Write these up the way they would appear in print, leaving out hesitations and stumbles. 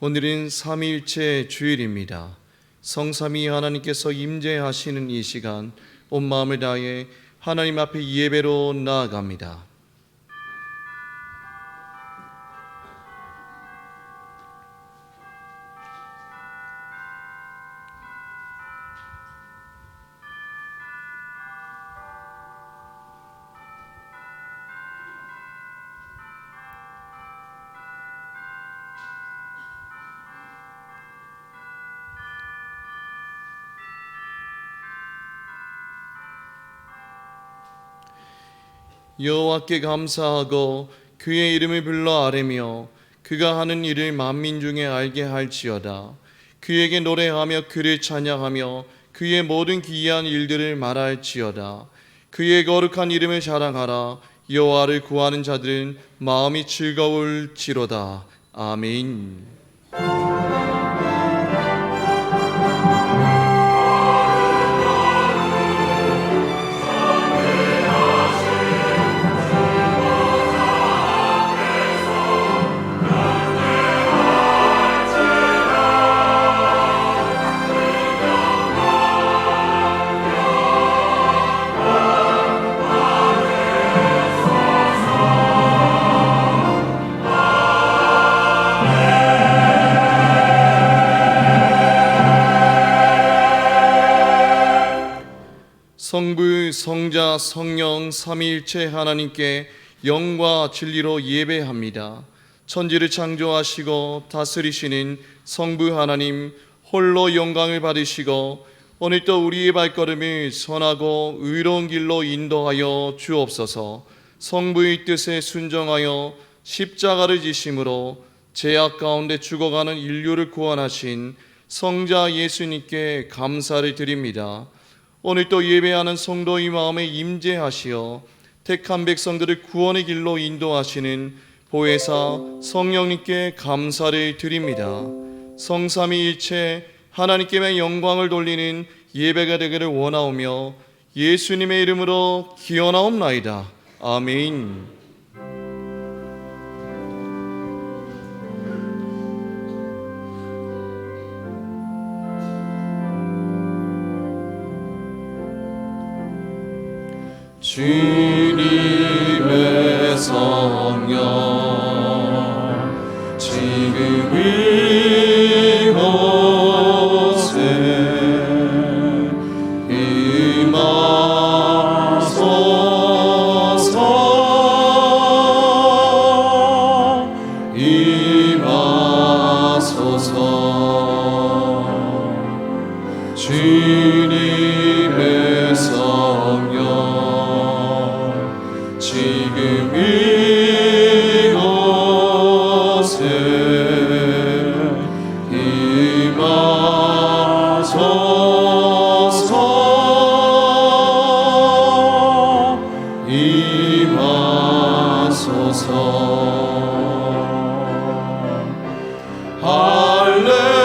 오늘은 삼위일체 주일입니다. 성삼위 하나님께서 임재하시는 이 시간 온 마음을 다해 하나님 앞에 예배로 나아갑니다. 여호와께 감사하고 그의 이름을 불러 아뢰며 그가 하는 일을 만민 중에 알게 할지어다. 그에게 노래하며 그를 찬양하며 그의 모든 기이한 일들을 말할지어다. 그의 거룩한 이름을 자랑하라. 여호와를 구하는 자들은 마음이 즐거울지로다. 아멘. 성부, 성자, 성령, 삼위일체 하나님께 영과 진리로 예배합니다. 천지를 창조하시고 다스리시는 성부 하나님 홀로 영광을 받으시고 오늘도 우리의 발걸음을 선하고 의로운 길로 인도하여 주옵소서. 성부의 뜻에 순종하여 십자가를 지심으로 죄악 가운데 죽어가는 인류를 구원하신 성자 예수님께 감사를 드립니다. 오늘 또 예배하는 성도의 마음에 임재하시어 택한 백성들을 구원의 길로 인도하시는 보혜사 성령님께 감사를 드립니다. 성삼위일체 하나님께만 영광을 돌리는 예배가 되기를 원하오며 예수님의 이름으로 기원하옵나이다. 아멘. 주님의 성령 지금 이곳에 임하소서. 주님의 성령 지금 이곳에 임하소서. 임하소서. 할렐루야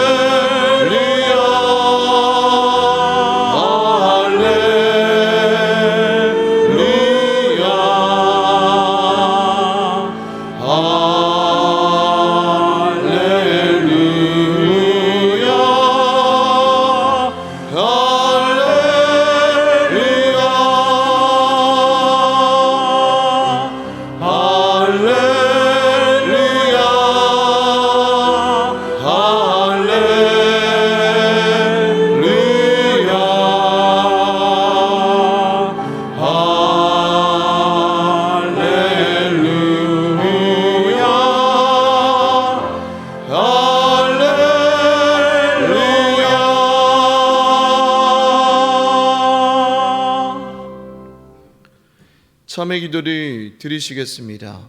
참회 기도를 드리시겠습니다.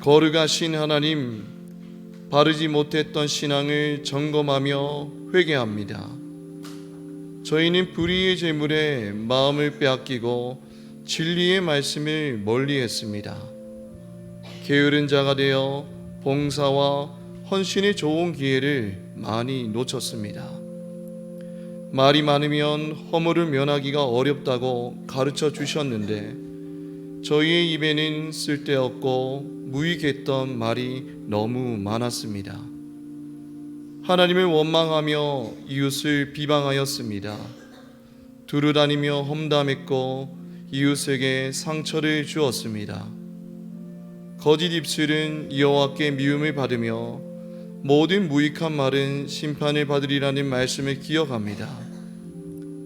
거룩하신 하나님, 바르지 못했던 신앙을 점검하며 회개합니다. 저희는 불의의 재물에 마음을 빼앗기고 진리의 말씀을 멀리했습니다. 게으른 자가 되어 봉사와 헌신의 좋은 기회를 많이 놓쳤습니다. 말이 많으면 허물을 면하기가 어렵다고 가르쳐 주셨는데 저희의 입에는 쓸데없고 무익했던 말이 너무 많았습니다. 하나님을 원망하며 이웃을 비방하였습니다. 두루다니며 험담했고 이웃에게 상처를 주었습니다. 거짓 입술은 여호와께 미움을 받으며 모든 무익한 말은 심판을 받으리라는 말씀을 기억합니다.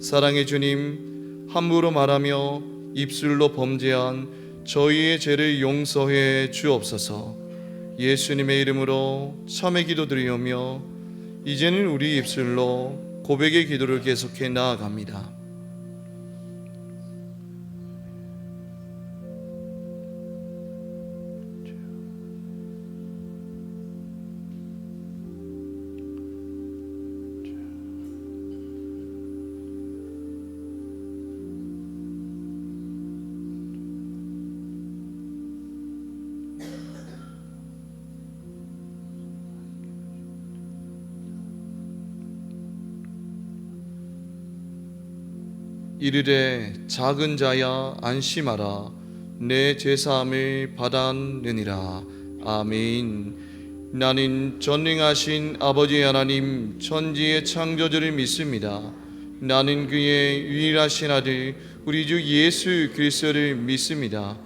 사랑의 주님, 함부로 말하며 입술로 범죄한 저희의 죄를 용서해 주옵소서. 예수님의 이름으로 참회 기도드리오며 이제는 우리 입술로 고백의 기도를 계속해 나아갑니다. 이르되 작은 자야 안심하라 내 죄사함을 받았느니라. 아멘. 나는 전능하신 아버지 하나님 천지의 창조주를 믿습니다. 나는 그의 유일하신 아들 우리 주 예수 그리스도를 믿습니다.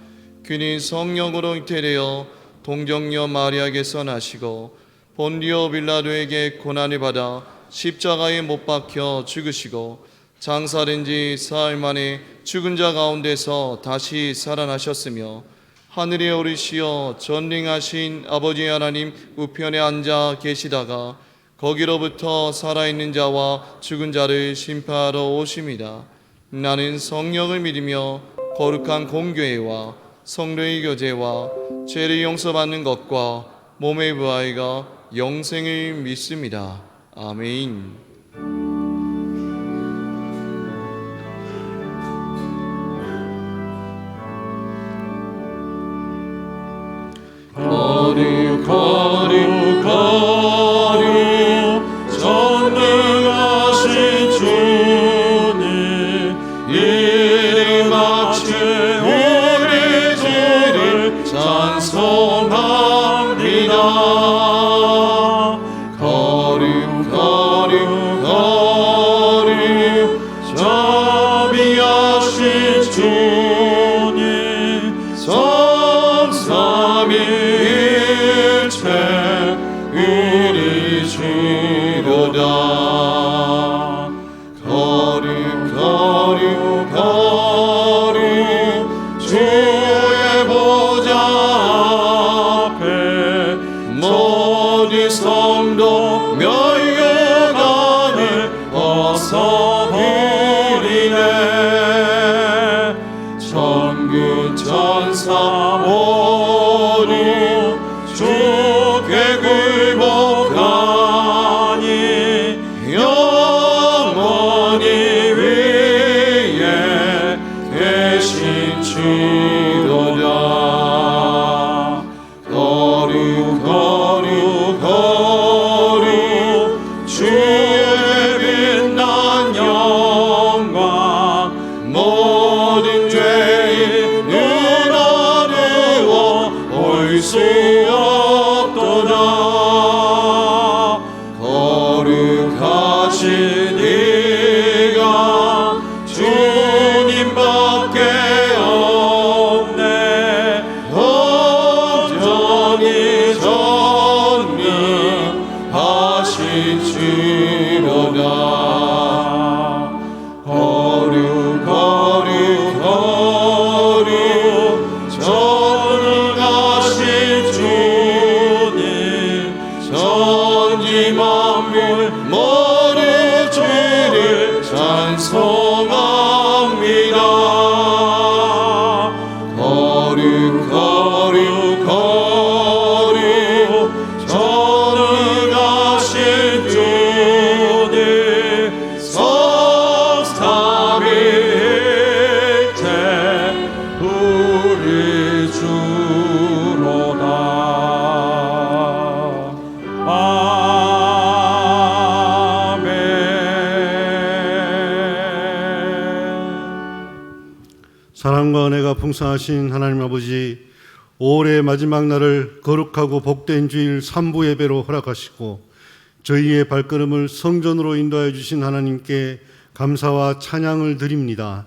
그는 성령으로 잉태되어 동정녀 마리아에게서 나시고 본디오 빌라도에게 고난을 받아 십자가에 못 박혀 죽으시고 장사된 지 사흘 만에 죽은 자 가운데서 다시 살아나셨으며 하늘에 오르시어 전능하신 아버지 하나님 우편에 앉아 계시다가 거기로부터 살아있는 자와 죽은 자를 심판하러 오십니다. 나는 성령을 믿으며 거룩한 공교회와 성도의 교제와 죄를 용서받는 것과 몸의 부활과 영생을 믿습니다. 아멘. 거룩 전능하신 주님 이름 앞에 우리 주를 찬송합니다. 거룩 자비하신 주님 성삼위일체 우리 주로다. 거룩 주의 보좌 앞에 모든 성도 멸류관을 벗어버리네. 천군 천사 모두 주께 굴복하니 영원히 위에 계신 주로다. 거룩 주의 빛난 영광 모든 죄인 눈 어두워 올 수 없도다. 은혜가 풍성하신 하나님 아버지, 올해 마지막 날을 거룩하고 복된 주일 3부 예배로 허락하시고 저희의 발걸음을 성전으로 인도하여 주신 하나님께 감사와 찬양을 드립니다.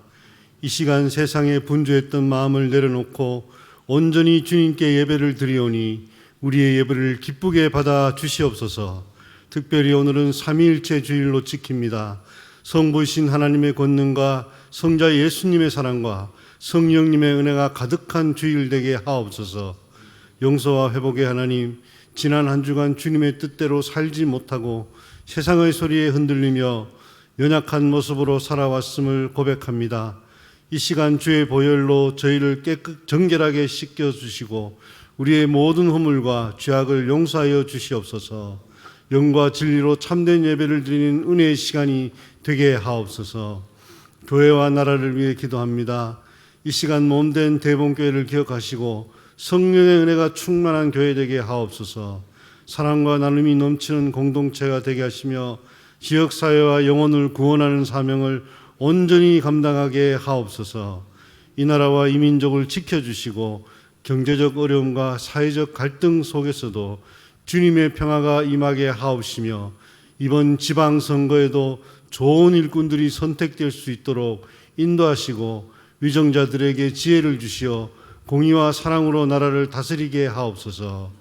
이 시간 세상에 분주했던 마음을 내려놓고 온전히 주님께 예배를 드리오니 우리의 예배를 기쁘게 받아 주시옵소서. 특별히 오늘은 삼위일체 주일로 지킵니다. 성부이신 하나님의 권능과 성자 예수님의 사랑과 성령님의 은혜가 가득한 주일 되게 하옵소서. 용서와 회복의 하나님, 지난 한 주간 주님의 뜻대로 살지 못하고 세상의 소리에 흔들리며 연약한 모습으로 살아왔음을 고백합니다. 이 시간 주의 보혈로 저희를 정결하게 씻겨주시고 우리의 모든 허물과 죄악을 용서하여 주시옵소서. 영과 진리로 참된 예배를 드리는 은혜의 시간이 되게 하옵소서. 교회와 나라를 위해 기도합니다. 이 시간 몸된 대본교회를 기억하시고 성령의 은혜가 충만한 교회 되게 하옵소서. 사랑과 나눔이 넘치는 공동체가 되게 하시며 지역사회와 영혼을 구원하는 사명을 온전히 감당하게 하옵소서. 이 나라와 이 민족을 지켜주시고 경제적 어려움과 사회적 갈등 속에서도 주님의 평화가 임하게 하옵시며 이번 지방선거에도 좋은 일꾼들이 선택될 수 있도록 인도하시고 위정자들에게 지혜를 주시어 공의와 사랑으로 나라를 다스리게 하옵소서.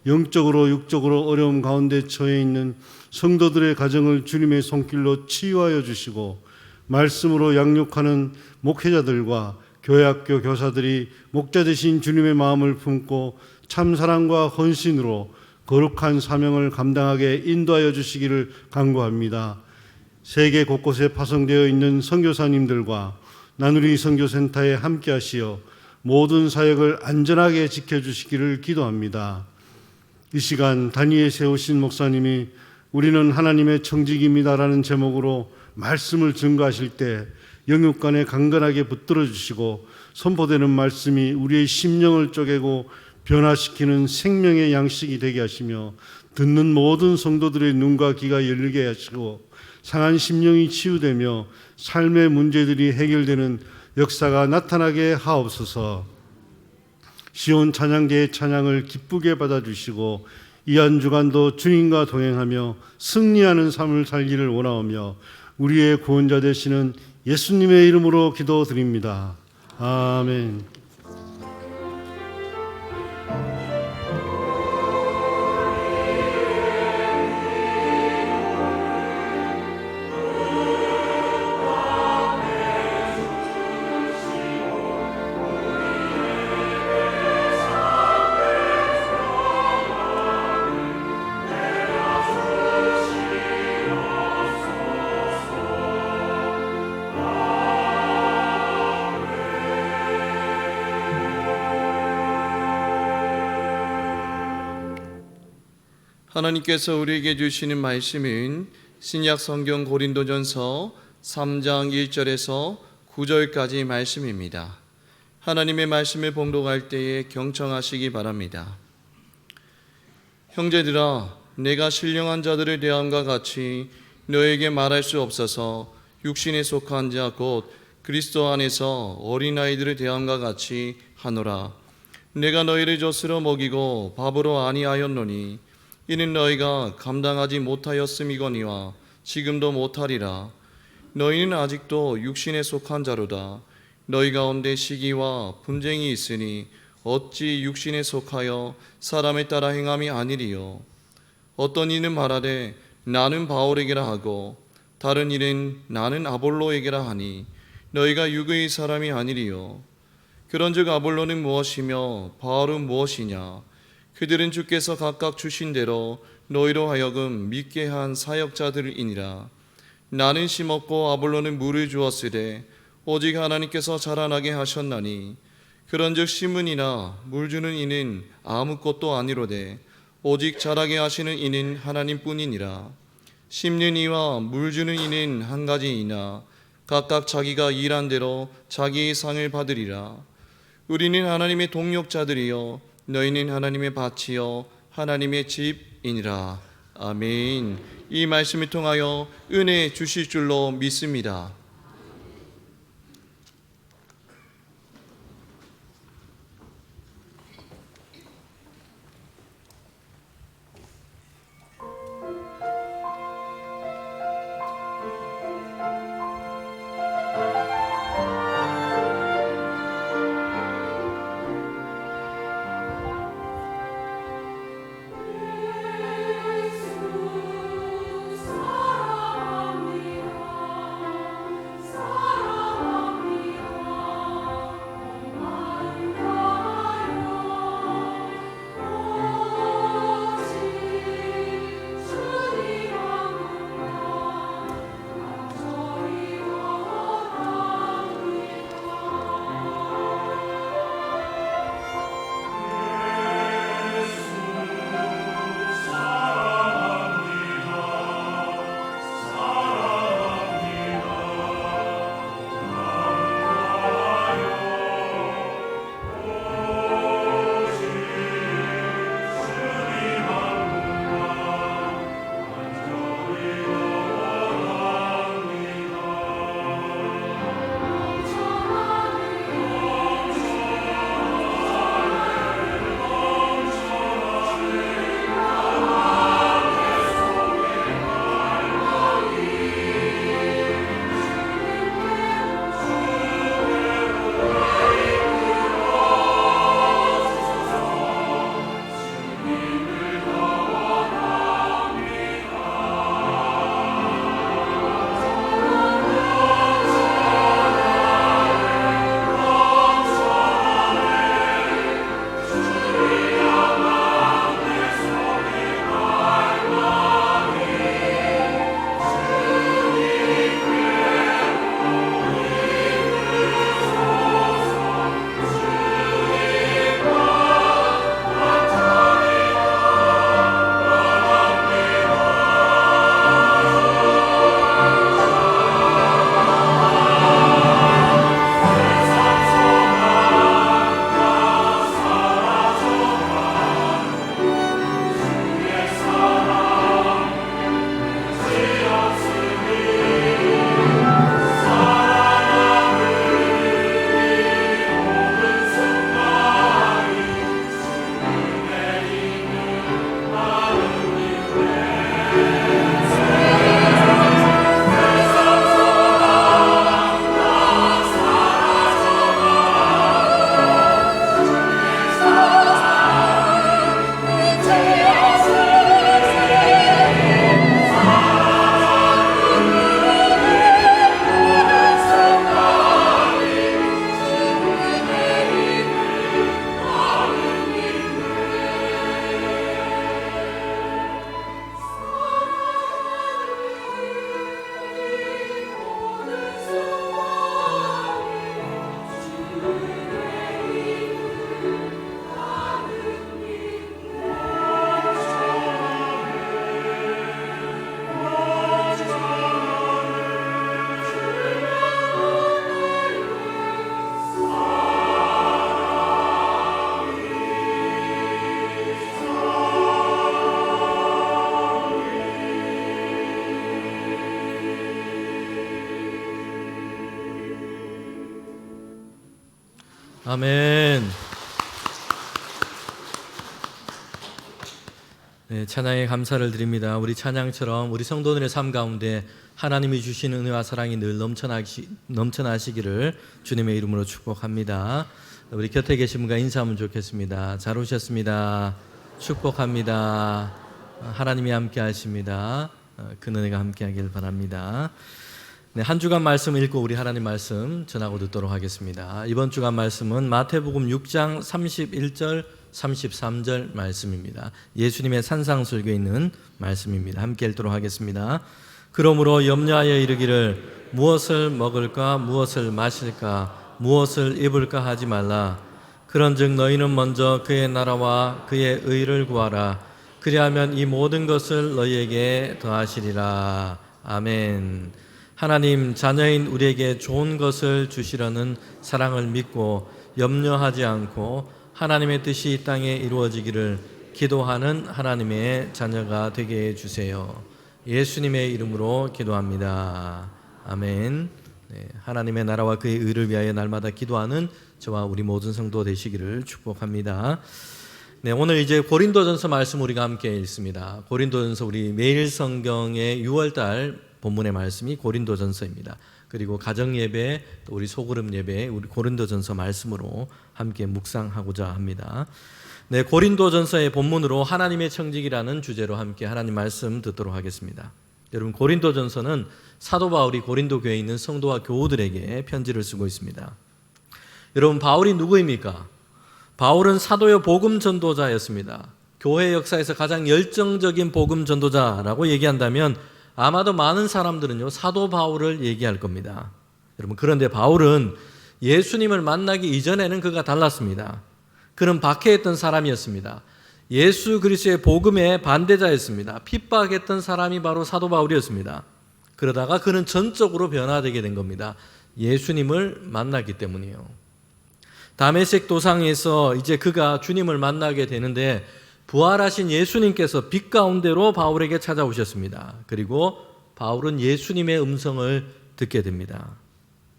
영적으로 육적으로 어려움 가운데 처해 있는 성도들의 가정을 주님의 손길로 치유하여 주시고 말씀으로 양육하는 목회자들과 교회학교 교사들이 목자 되신 주님의 마음을 품고 참사랑과 헌신으로 거룩한 사명을 감당하게 인도하여 주시기를 간구합니다. 세계 곳곳에 파송되어 있는 선교사님들과 나누리 선교센터에 함께하시어 모든 사역을 안전하게 지켜주시기를 기도합니다. 이 시간 단위에 세우신 목사님이 우리는 하나님의 청직입니다라는 제목으로 말씀을 증거하실 때 영육간에 강건하게 붙들어 주시고 선포되는 말씀이 우리의 심령을 쪼개고 변화시키는 생명의 양식이 되게 하시며 듣는 모든 성도들의 눈과 귀가 열리게 하시고 상한 심령이 치유되며 삶의 문제들이 해결되는 역사가 나타나게 하옵소서. 시온 찬양대의 찬양을 기쁘게 받아주시고 이 한 주간도 주님과 동행하며 승리하는 삶을 살기를 원하오며 우리의 구원자 되시는 예수님의 이름으로 기도드립니다. 아멘. 하나님께서 우리에게 주시는 말씀은 신약 성경 고린도전서 3장 1절에서 9절까지 말씀입니다. 하나님의 말씀을 봉독할 때에 경청하시기 바랍니다. 형제들아, 내가 신령한 자들을 대함과 같이 너에게 말할 수 없어서 육신에 속한 자 곧 그리스도 안에서 어린아이들을 대함과 같이 하노라. 내가 너희를 젖으로 먹이고 밥으로 아니하였노니 이는 너희가 감당하지 못하였음이거니와 지금도 못하리라. 너희는 아직도 육신에 속한 자로다. 너희 가운데 시기와 분쟁이 있으니 어찌 육신에 속하여 사람에 따라 행함이 아니리요. 어떤 이는 말하되 나는 바울에게라 하고 다른 이는 나는 아볼로에게라 하니 너희가 육의 사람이 아니리요. 그런즉 아볼로는 무엇이며 바울은 무엇이냐? 그들은 주께서 각각 주신 대로 너희로 하여금 믿게 한 사역자들이니라. 나는 심었고 아볼로는 물을 주었으되 오직 하나님께서 자라나게 하셨나니 그런즉 심은 이나 물 주는 이는 아무것도 아니로되 오직 자라게 하시는 이는 하나님뿐이니라. 심는 이와 물 주는 이는 한 가지이나 각각 자기가 일한 대로 자기의 상을 받으리라. 우리는 하나님의 동역자들이요 너희는 하나님의 밭이요 하나님의 집이니라. 아멘. 이 말씀을 통하여 은혜 주실 줄로 믿습니다. 아멘. 네, 찬양에 감사를 드립니다. 우리 찬양처럼 우리 성도들의 삶 가운데 하나님이 주신 은혜와 사랑이 늘 넘쳐나시기를 주님의 이름으로 축복합니다. 우리 곁에 계신 분과 인사하면 좋겠습니다. 잘 오셨습니다. 축복합니다. 하나님이 함께 하십니다. 그 은혜가 함께 하길 바랍니다. 네, 한 주간 말씀 읽고 우리 하나님 말씀 전하고 듣도록 하겠습니다. 이번 주간 말씀은 마태복음 6장 31절 33절 말씀입니다. 예수님의 산상설교에 있는 말씀입니다. 함께 읽도록 하겠습니다. 그러므로 염려하여 이르기를 무엇을 먹을까 무엇을 마실까 무엇을 입을까 하지 말라. 그런즉 너희는 먼저 그의 나라와 그의 의를 구하라. 그리하면 이 모든 것을 너희에게 더하시리라. 아멘. 하나님, 자녀인 우리에게 좋은 것을 주시려는 사랑을 믿고 염려하지 않고 하나님의 뜻이 이 땅에 이루어지기를 기도하는 하나님의 자녀가 되게 해주세요. 예수님의 이름으로 기도합니다. 아멘. 네, 하나님의 나라와 그의 의를 위하여 날마다 기도하는 저와 우리 모든 성도 되시기를 축복합니다. 네, 오늘 이제 고린도전서 말씀 우리가 함께 읽습니다. 고린도전서 우리 매일 성경의 6월달 본문의 말씀이 고린도전서입니다. 그리고 가정예배, 또 우리 소그룹 예배, 우리 고린도전서 말씀으로 함께 묵상하고자 합니다. 네, 고린도전서의 본문으로 하나님의 청직이라는 주제로 함께 하나님 말씀 듣도록 하겠습니다. 여러분, 고린도전서는 사도 바울이 고린도 교회에 있는 성도와 교우들에게 편지를 쓰고 있습니다. 여러분, 바울이 누구입니까? 바울은 사도요 복음 전도자였습니다. 교회 역사에서 가장 열정적인 복음 전도자라고 얘기한다면 아마도 많은 사람들은요 사도 바울을 얘기할 겁니다. 여러분, 그런데 바울은 예수님을 만나기 이전에는 그가 달랐습니다. 그는 박해했던 사람이었습니다. 예수 그리스도의 복음의 반대자였습니다. 핍박했던 사람이 바로 사도 바울이었습니다. 그러다가 그는 전적으로 변화되게 된 겁니다. 예수님을 만났기 때문이에요. 다메섹 도상에서 이제 그가 주님을 만나게 되는데 부활하신 예수님께서 빛 가운데로 바울에게 찾아오셨습니다. 그리고 바울은 예수님의 음성을 듣게 됩니다.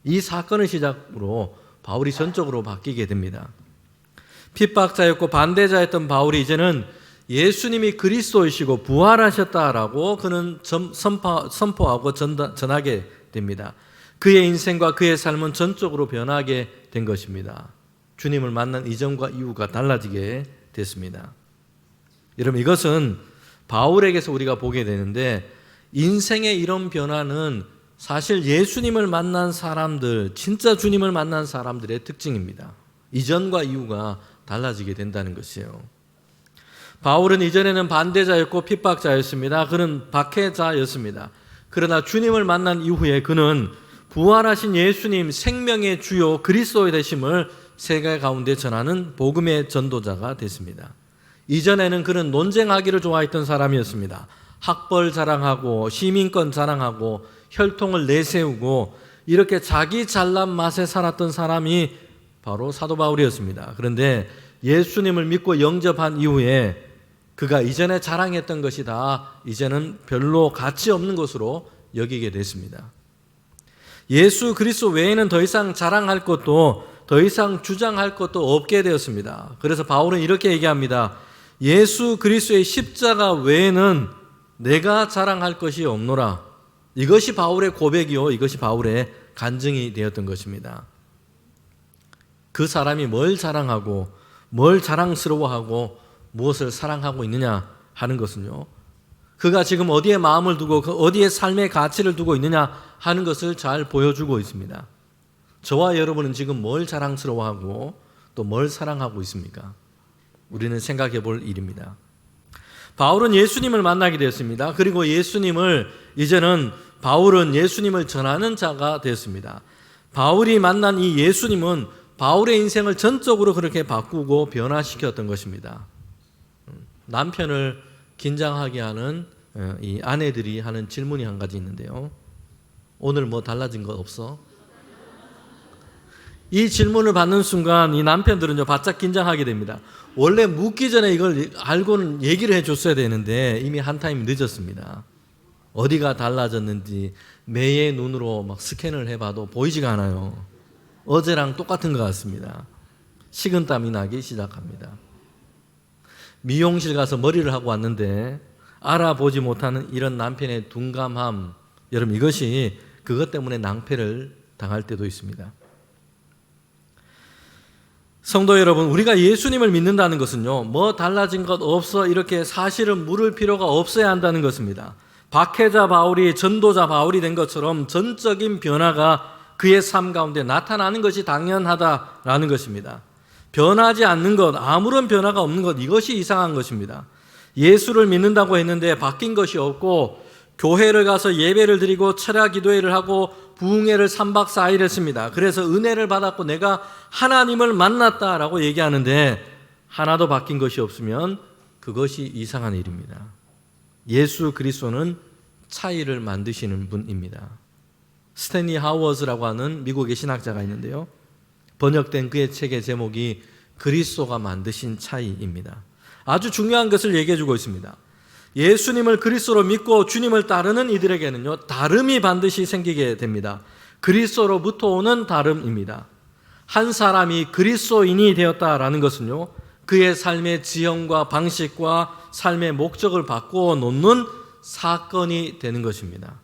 이 사건을 시작으로 바울이 전적으로 바뀌게 됩니다. 핍박자였고 반대자였던 바울이 이제는 예수님이 그리스도이시고 부활하셨다라고 그는 선포하고 전하게 됩니다. 그의 인생과 그의 삶은 전적으로 변하게 된 것입니다. 주님을 만난 이전과 이후가 달라지게 됐습니다. 여러분, 이것은 바울에게서 우리가 보게 되는데 인생의 이런 변화는 사실 예수님을 만난 사람들, 진짜 주님을 만난 사람들의 특징입니다. 이전과 이후가 달라지게 된다는 것이에요. 바울은 이전에는 반대자였고 핍박자였습니다. 그는 박해자였습니다. 그러나 주님을 만난 이후에 그는 부활하신 예수님 생명의 주요 그리스도의 되심을 세계 가운데 전하는 복음의 전도자가 됐습니다. 이전에는 그는 논쟁하기를 좋아했던 사람이었습니다. 학벌 자랑하고 시민권 자랑하고 혈통을 내세우고 이렇게 자기 잘난 맛에 살았던 사람이 바로 사도 바울이었습니다. 그런데 예수님을 믿고 영접한 이후에 그가 이전에 자랑했던 것이 다 이제는 별로 가치 없는 것으로 여기게 됐습니다. 예수 그리스도 외에는 더 이상 자랑할 것도 더 이상 주장할 것도 없게 되었습니다. 그래서 바울은 이렇게 얘기합니다. 예수 그리스도의 십자가 외에는 내가 자랑할 것이 없노라. 이것이 바울의 고백이요, 이것이 바울의 간증이 되었던 것입니다. 그 사람이 뭘 자랑하고 뭘 자랑스러워하고 무엇을 사랑하고 있느냐 하는 것은요, 그가 지금 어디에 마음을 두고 어디에 삶의 가치를 두고 있느냐 하는 것을 잘 보여주고 있습니다. 저와 여러분은 지금 뭘 자랑스러워하고 또 뭘 사랑하고 있습니까? 우리는 생각해 볼 일입니다. 바울은 예수님을 만나게 되었습니다. 그리고 이제는 바울은 예수님을 전하는 자가 되었습니다. 바울이 만난 이 예수님은 바울의 인생을 전적으로 그렇게 바꾸고 변화시켰던 것입니다. 남편을 긴장하게 하는 이 아내들이 하는 질문이 한 가지 있는데요. 오늘 뭐 달라진 거 없어? 이 질문을 받는 순간 이 남편들은요 바짝 긴장하게 됩니다. 원래 묻기 전에 이걸 알고는 얘기를 해줬어야 되는데 이미 한 타임 늦었습니다. 어디가 달라졌는지 매의 눈으로 막 스캔을 해봐도 보이지가 않아요. 어제랑 똑같은 것 같습니다. 식은땀이 나기 시작합니다. 미용실 가서 머리를 하고 왔는데 알아보지 못하는 이런 남편의 둔감함, 여러분 이것이 그것 때문에 낭패를 당할 때도 있습니다. 성도 여러분, 우리가 예수님을 믿는다는 것은요, 뭐 달라진 것 없어 이렇게 사실은 물을 필요가 없어야 한다는 것입니다. 박해자 바울이 전도자 바울이 된 것처럼 전적인 변화가 그의 삶 가운데 나타나는 것이 당연하다라는 것입니다. 변하지 않는 것, 아무런 변화가 없는 것, 이것이 이상한 것입니다. 예수를 믿는다고 했는데 바뀐 것이 없고 교회를 가서 예배를 드리고 철야 기도회를 하고 부흥회를 3박 4일 했습니다. 그래서 은혜를 받았고 내가 하나님을 만났다라고 얘기하는데 하나도 바뀐 것이 없으면 그것이 이상한 일입니다. 예수 그리스도는 차이를 만드시는 분입니다. 스탠리 하워즈라고 하는 미국의 신학자가 있는데요. 번역된 그의 책의 제목이 그리스도가 만드신 차이입니다. 아주 중요한 것을 얘기해 주고 있습니다. 예수님을 그리스도로 믿고 주님을 따르는 이들에게는요, 다름이 반드시 생기게 됩니다. 그리스도로부터 오는 다름입니다. 한 사람이 그리스도인이 되었다라는 것은요, 그의 삶의 지형과 방식과 삶의 목적을 바꾸어 놓는 사건이 되는 것입니다.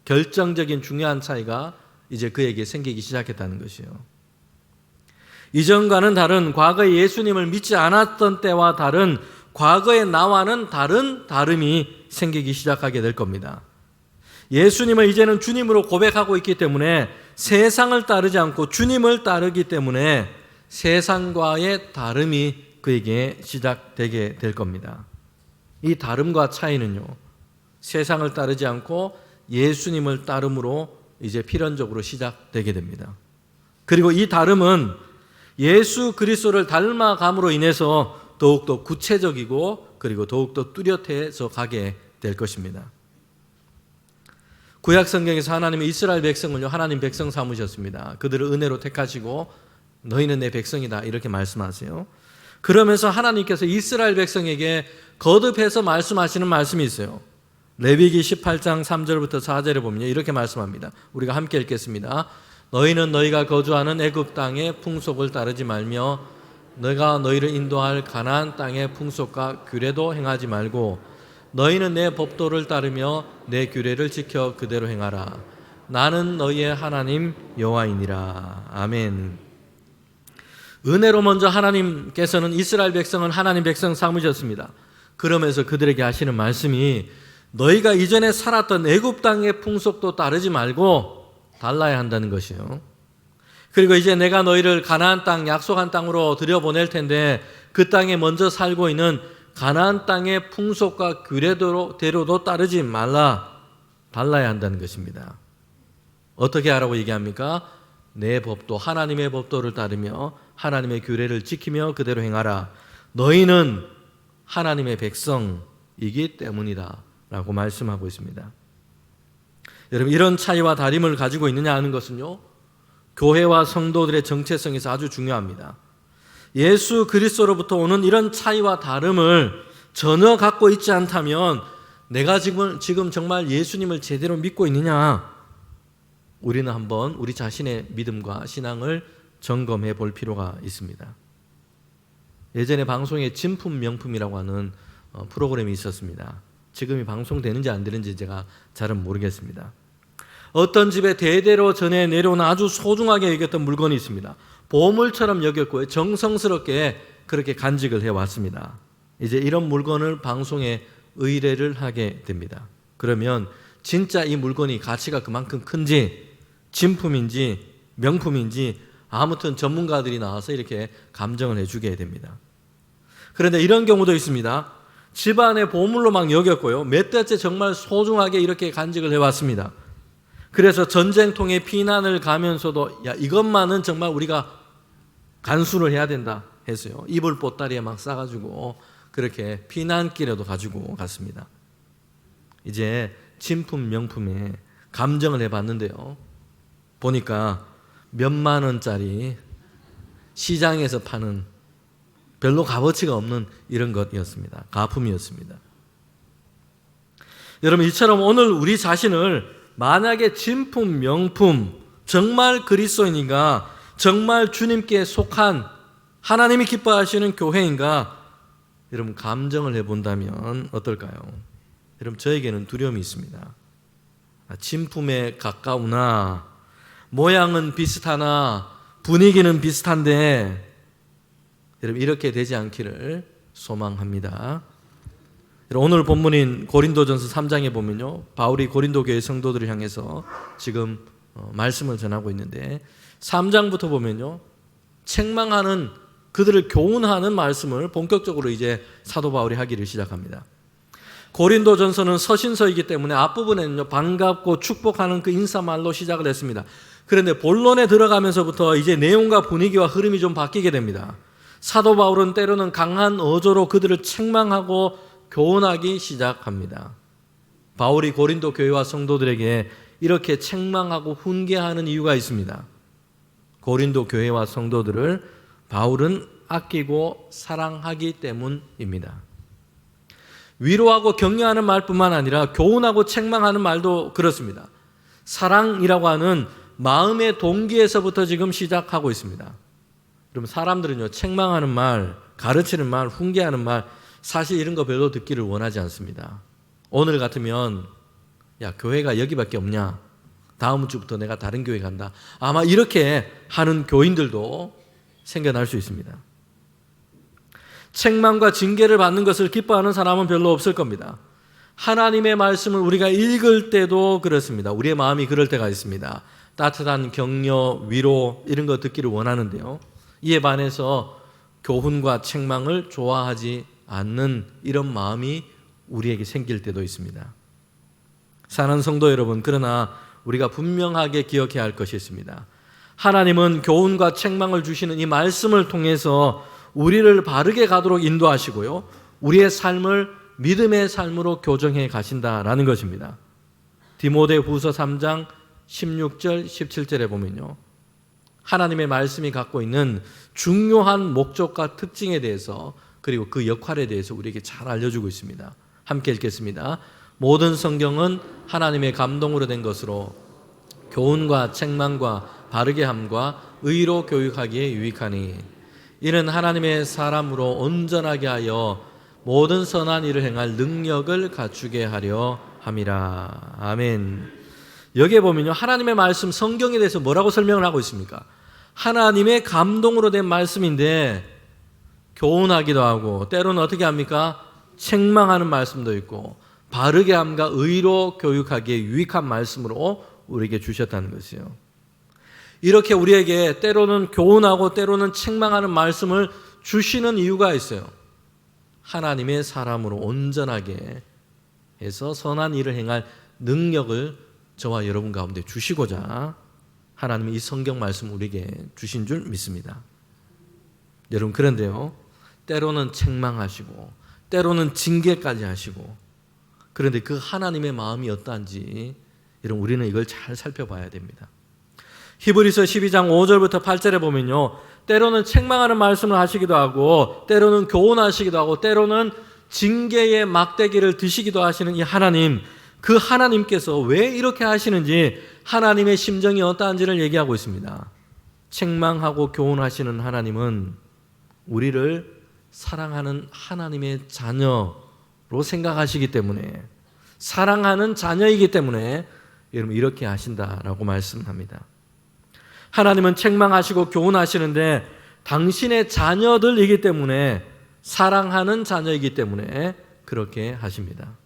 결정적인 중요한 차이가 이제 그에게 생기기 시작했다는 것이요. 이전과는 다른, 과거에 예수님을 믿지 않았던 때와 다른, 과거의 나와는 다른 다름이 생기기 시작하게 될 겁니다. 예수님을 이제는 주님으로 고백하고 있기 때문에 세상을 따르지 않고 주님을 따르기 때문에 세상과의 다름이 그에게 시작되게 될 겁니다. 이 다름과 차이는요, 세상을 따르지 않고 예수님을 따름으로 이제 필연적으로 시작되게 됩니다. 그리고 이 다름은 예수 그리스도를 닮아감으로 인해서 더욱더 구체적이고 그리고 더욱더 뚜렷해져 가게 될 것입니다. 구약 성경에서 하나님의 이스라엘 백성을요, 하나님 백성 삼으셨습니다. 그들을 은혜로 택하시고 너희는 내 백성이다 이렇게 말씀하세요. 그러면서 하나님께서 이스라엘 백성에게 거듭해서 말씀하시는 말씀이 있어요. 레위기 18장 3절부터 4절에 보면 이렇게 말씀합니다. 우리가 함께 읽겠습니다. 너희는 너희가 거주하는 애굽 땅의 풍속을 따르지 말며 내가 너희를 인도할 가나안 땅의 풍속과 규례도 행하지 말고 너희는 내 법도를 따르며 내 규례를 지켜 그대로 행하라. 나는 너희의 하나님 여호와이니라. 아멘. 은혜로 먼저 하나님께서는 이스라엘 백성은 하나님 백성 삼으셨습니다. 그러면서 그들에게 하시는 말씀이 너희가 이전에 살았던 애굽 땅의 풍속도 따르지 말고 달라야 한다는 것이요. 그리고 이제 내가 너희를 가나안 땅, 약속한 땅으로 들여보낼 텐데 그 땅에 먼저 살고 있는 가나안 땅의 풍속과 규례대로도 따르지 말라. 달라야 한다는 것입니다. 어떻게 하라고 얘기합니까? 내 법도, 하나님의 법도를 따르며 하나님의 규례를 지키며 그대로 행하라. 너희는 하나님의 백성이기 때문이다 라고 말씀하고 있습니다. 여러분, 이런 차이와 다름을 가지고 있느냐 하는 것은요, 교회와 성도들의 정체성에서 아주 중요합니다. 예수 그리스도로부터 오는 이런 차이와 다름을 전혀 갖고 있지 않다면 내가 지금 정말 예수님을 제대로 믿고 있느냐, 우리는 한번 우리 자신의 믿음과 신앙을 점검해 볼 필요가 있습니다. 예전에 방송에 진품 명품이라고 하는 프로그램이 있었습니다. 지금이 방송되는지 안 되는지 제가 잘은 모르겠습니다. 어떤 집에 대대로 전해 내려온 아주 소중하게 여겼던 물건이 있습니다. 보물처럼 여겼고 정성스럽게 그렇게 간직을 해왔습니다. 이제 이런 물건을 방송에 의뢰를 하게 됩니다. 그러면 진짜 이 물건이 가치가 그만큼 큰지 진품인지 명품인지 아무튼 전문가들이 나와서 이렇게 감정을 해주게 됩니다. 그런데 이런 경우도 있습니다. 집안의 보물로 막 여겼고요, 몇 달째 정말 소중하게 이렇게 간직을 해왔습니다. 그래서 전쟁통에 피난을 가면서도 야, 이것만은 정말 우리가 간수를 해야 된다 해서요, 이불 보따리에 막 싸가지고 그렇게 피난길에도 가지고 갔습니다. 이제 진품 명품에 감정을 해봤는데요, 보니까 몇만 원짜리 시장에서 파는 별로 값어치가 없는 이런 것이었습니다. 가품이었습니다. 여러분, 이처럼 오늘 우리 자신을 만약에 진품, 명품, 정말 그리스도인인가, 정말 주님께 속한 하나님이 기뻐하시는 교회인가? 여러분 감정을 해본다면 어떨까요? 여러분 저에게는 두려움이 있습니다. 진품에 가까우나 모양은 비슷하나 분위기는 비슷한데 여러분 이렇게 되지 않기를 소망합니다. 오늘 본문인 고린도전서 3장에 보면요, 바울이 고린도 교회 성도들을 향해서 지금 말씀을 전하고 있는데 3장부터 보면요, 책망하는, 그들을 교훈하는 말씀을 본격적으로 이제 사도 바울이 하기를 시작합니다. 고린도전서는 서신서이기 때문에 앞부분에는요, 반갑고 축복하는 그 인사말로 시작을 했습니다. 그런데 본론에 들어가면서부터 이제 내용과 분위기와 흐름이 좀 바뀌게 됩니다. 사도 바울은 때로는 강한 어조로 그들을 책망하고 교훈하기 시작합니다. 바울이 고린도 교회와 성도들에게 이렇게 책망하고 훈계하는 이유가 있습니다. 고린도 교회와 성도들을 바울은 아끼고 사랑하기 때문입니다. 위로하고 격려하는 말뿐만 아니라 교훈하고 책망하는 말도 그렇습니다. 사랑이라고 하는 마음의 동기에서부터 지금 시작하고 있습니다. 그럼 사람들은요, 책망하는 말, 가르치는 말, 훈계하는 말, 사실 이런 거 별로 듣기를 원하지 않습니다. 오늘 같으면 야, 교회가 여기밖에 없냐? 다음 주부터 내가 다른 교회 간다. 아마 이렇게 하는 교인들도 생겨날 수 있습니다. 책망과 징계를 받는 것을 기뻐하는 사람은 별로 없을 겁니다. 하나님의 말씀을 우리가 읽을 때도 그렇습니다. 우리의 마음이 그럴 때가 있습니다. 따뜻한 격려, 위로 이런 거 듣기를 원하는데요, 이에 반해서 교훈과 책망을 좋아하지 않는 이런 마음이 우리에게 생길 때도 있습니다. 사랑하는 성도 여러분, 그러나 우리가 분명하게 기억해야 할 것이 있습니다. 하나님은 교훈과 책망을 주시는 이 말씀을 통해서 우리를 바르게 가도록 인도하시고요, 우리의 삶을 믿음의 삶으로 교정해 가신다라는 것입니다. 디모데후서 3장 16절 17절에 보면요, 하나님의 말씀이 갖고 있는 중요한 목적과 특징에 대해서, 그리고 그 역할에 대해서 우리에게 잘 알려주고 있습니다. 함께 읽겠습니다. 모든 성경은 하나님의 감동으로 된 것으로 교훈과 책망과 바르게 함과 의로 교육하기에 유익하니 이는 하나님의 사람으로 온전하게 하여 모든 선한 일을 행할 능력을 갖추게 하려 함이라. 아멘. 여기에 보면요, 하나님의 말씀, 성경에 대해서 뭐라고 설명을 하고 있습니까? 하나님의 감동으로 된 말씀인데 교훈하기도 하고 때로는 어떻게 합니까? 책망하는 말씀도 있고 바르게 함과 의로 교육하기에 유익한 말씀으로 우리에게 주셨다는 것이요. 이렇게 우리에게 때로는 교훈하고 때로는 책망하는 말씀을 주시는 이유가 있어요. 하나님의 사람으로 온전하게 해서 선한 일을 행할 능력을 저와 여러분 가운데 주시고자 하나님이 이 성경 말씀 우리에게 주신 줄 믿습니다. 여러분, 그런데요, 때로는 책망하시고 때로는 징계까지 하시고, 그런데 그 하나님의 마음이 어떠한지 여러분 우리는 이걸 잘 살펴봐야 됩니다. 히브리서 12장 5절부터 8절에 보면요, 때로는 책망하는 말씀을 하시기도 하고 때로는 교훈하시기도 하고 때로는 징계의 막대기를 드시기도 하시는 이 하나님, 그 하나님께서 왜 이렇게 하시는지, 하나님의 심정이 어떠한지를 얘기하고 있습니다. 책망하고 교훈하시는 하나님은 우리를 사랑하는 하나님의 자녀로 생각하시기 때문에, 사랑하는 자녀이기 때문에 여러분 이렇게 하신다라고 말씀합니다. 하나님은 책망하시고 교훈하시는데 당신의 자녀들이기 때문에, 사랑하는 자녀이기 때문에 그렇게 하십니다.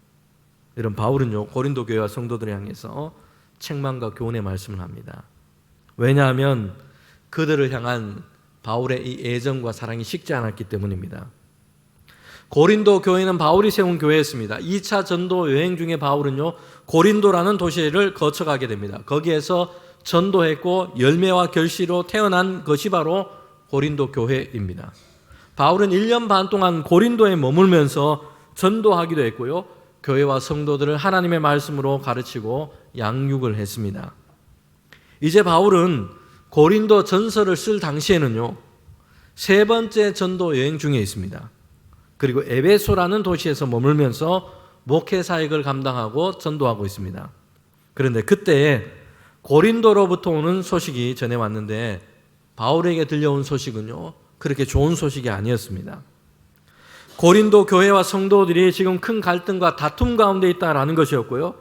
여러분, 바울은요, 고린도 교회와 성도들을 향해서 책망과 교훈의 말씀을 합니다. 왜냐하면 그들을 향한 바울의 이 애정과 사랑이 식지 않았기 때문입니다. 고린도 교회는 바울이 세운 교회였습니다. 2차 전도 여행 중에 바울은요, 고린도라는 도시를 거쳐가게 됩니다. 거기에서 전도했고 열매와 결실로 태어난 것이 바로 고린도 교회입니다. 바울은 1년 반 동안 고린도에 머물면서 전도하기도 했고요, 교회와 성도들을 하나님의 말씀으로 가르치고 양육을 했습니다. 이제 바울은 고린도 전서를 쓸 당시에는요, 세 번째 전도 여행 중에 있습니다. 그리고 에베소라는 도시에서 머물면서 목회 사역을 감당하고 전도하고 있습니다. 그런데 그때 고린도로부터 오는 소식이 전해왔는데 바울에게 들려온 소식은요, 그렇게 좋은 소식이 아니었습니다. 고린도 교회와 성도들이 지금 큰 갈등과 다툼 가운데 있다라는 것이었고요.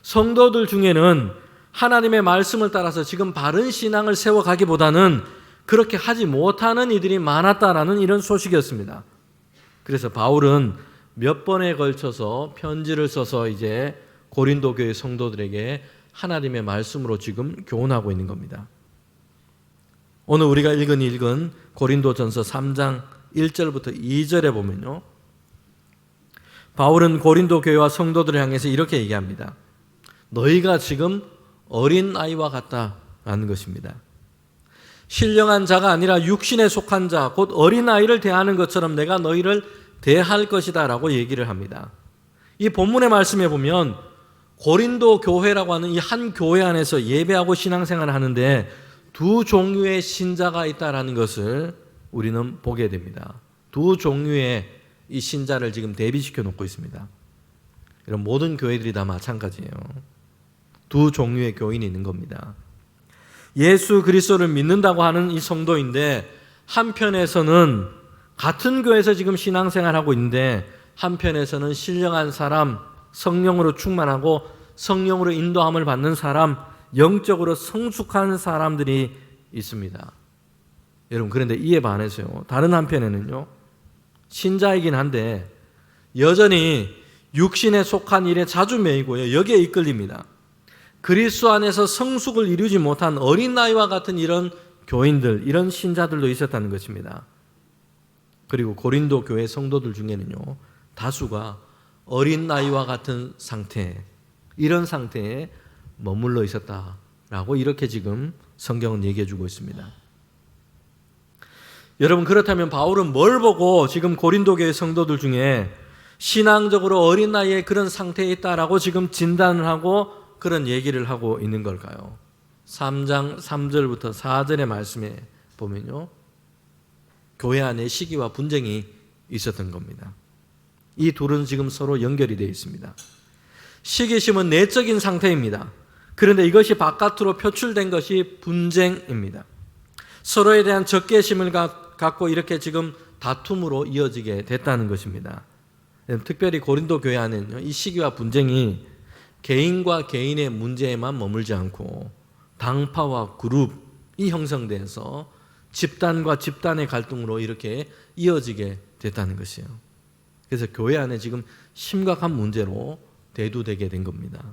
성도들 중에는 하나님의 말씀을 따라서 지금 바른 신앙을 세워가기보다는 그렇게 하지 못하는 이들이 많았다라는 이런 소식이었습니다. 그래서 바울은 몇 번에 걸쳐서 편지를 써서 이제 고린도 교회 성도들에게 하나님의 말씀으로 지금 교훈하고 있는 겁니다. 오늘 우리가 읽은 고린도전서 3장 1절부터 2절에 보면요. 바울은 고린도 교회와 성도들을 향해서 이렇게 얘기합니다. 너희가 지금 어린아이와 같다라는 것입니다. 신령한 자가 아니라 육신에 속한 자, 곧 어린아이를 대하는 것처럼 내가 너희를 대할 것이다 라고 얘기를 합니다. 이 본문의 말씀에 보면 고린도 교회라고 하는 이 한 교회 안에서 예배하고 신앙생활을 하는데 두 종류의 신자가 있다라는 것을 우리는 보게 됩니다. 두 종류의 이 신자를 지금 대비시켜 놓고 있습니다. 이런 모든 교회들이 다 마찬가지예요. 두 종류의 교인이 있는 겁니다. 예수 그리스도를 믿는다고 하는 이 성도인데 한편에서는 같은 교회에서 지금 신앙생활하고 있는데 한편에서는 신령한 사람, 성령으로 충만하고 성령으로 인도함을 받는 사람, 영적으로 성숙한 사람들이 있습니다. 여러분, 그런데 이에 반해서요, 다른 한편에는요, 신자이긴 한데 여전히 육신에 속한 일에 자주 매이고요, 여기에 이끌립니다. 그리스도 안에서 성숙을 이루지 못한 어린아이와 같은 이런 교인들, 이런 신자들도 있었다는 것입니다. 그리고 고린도 교회 성도들 중에는요, 다수가 어린아이와 같은 상태, 이런 상태에 머물러 있었다라고 이렇게 지금 성경은 얘기해 주고 있습니다. 여러분, 그렇다면 바울은 뭘 보고 지금 고린도 교회 성도들 중에 신앙적으로 어린아이의 그런 상태에 있다라고 지금 진단을 하고 그런 얘기를 하고 있는 걸까요? 3장 3절부터 4절의 말씀에 보면요, 교회 안에 시기와 분쟁이 있었던 겁니다. 이 둘은 지금 서로 연결이 되어 있습니다. 시기심은 내적인 상태입니다. 그런데 이것이 바깥으로 표출된 것이 분쟁입니다. 서로에 대한 적개심을 갖고 이렇게 지금 다툼으로 이어지게 됐다는 것입니다. 특별히 고린도 교회 안에는요, 이 시기와 분쟁이 개인과 개인의 문제에만 머물지 않고 당파와 그룹이 형성돼서 집단과 집단의 갈등으로 이렇게 이어지게 됐다는 것이에요. 그래서 교회 안에 지금 심각한 문제로 대두되게 된 겁니다.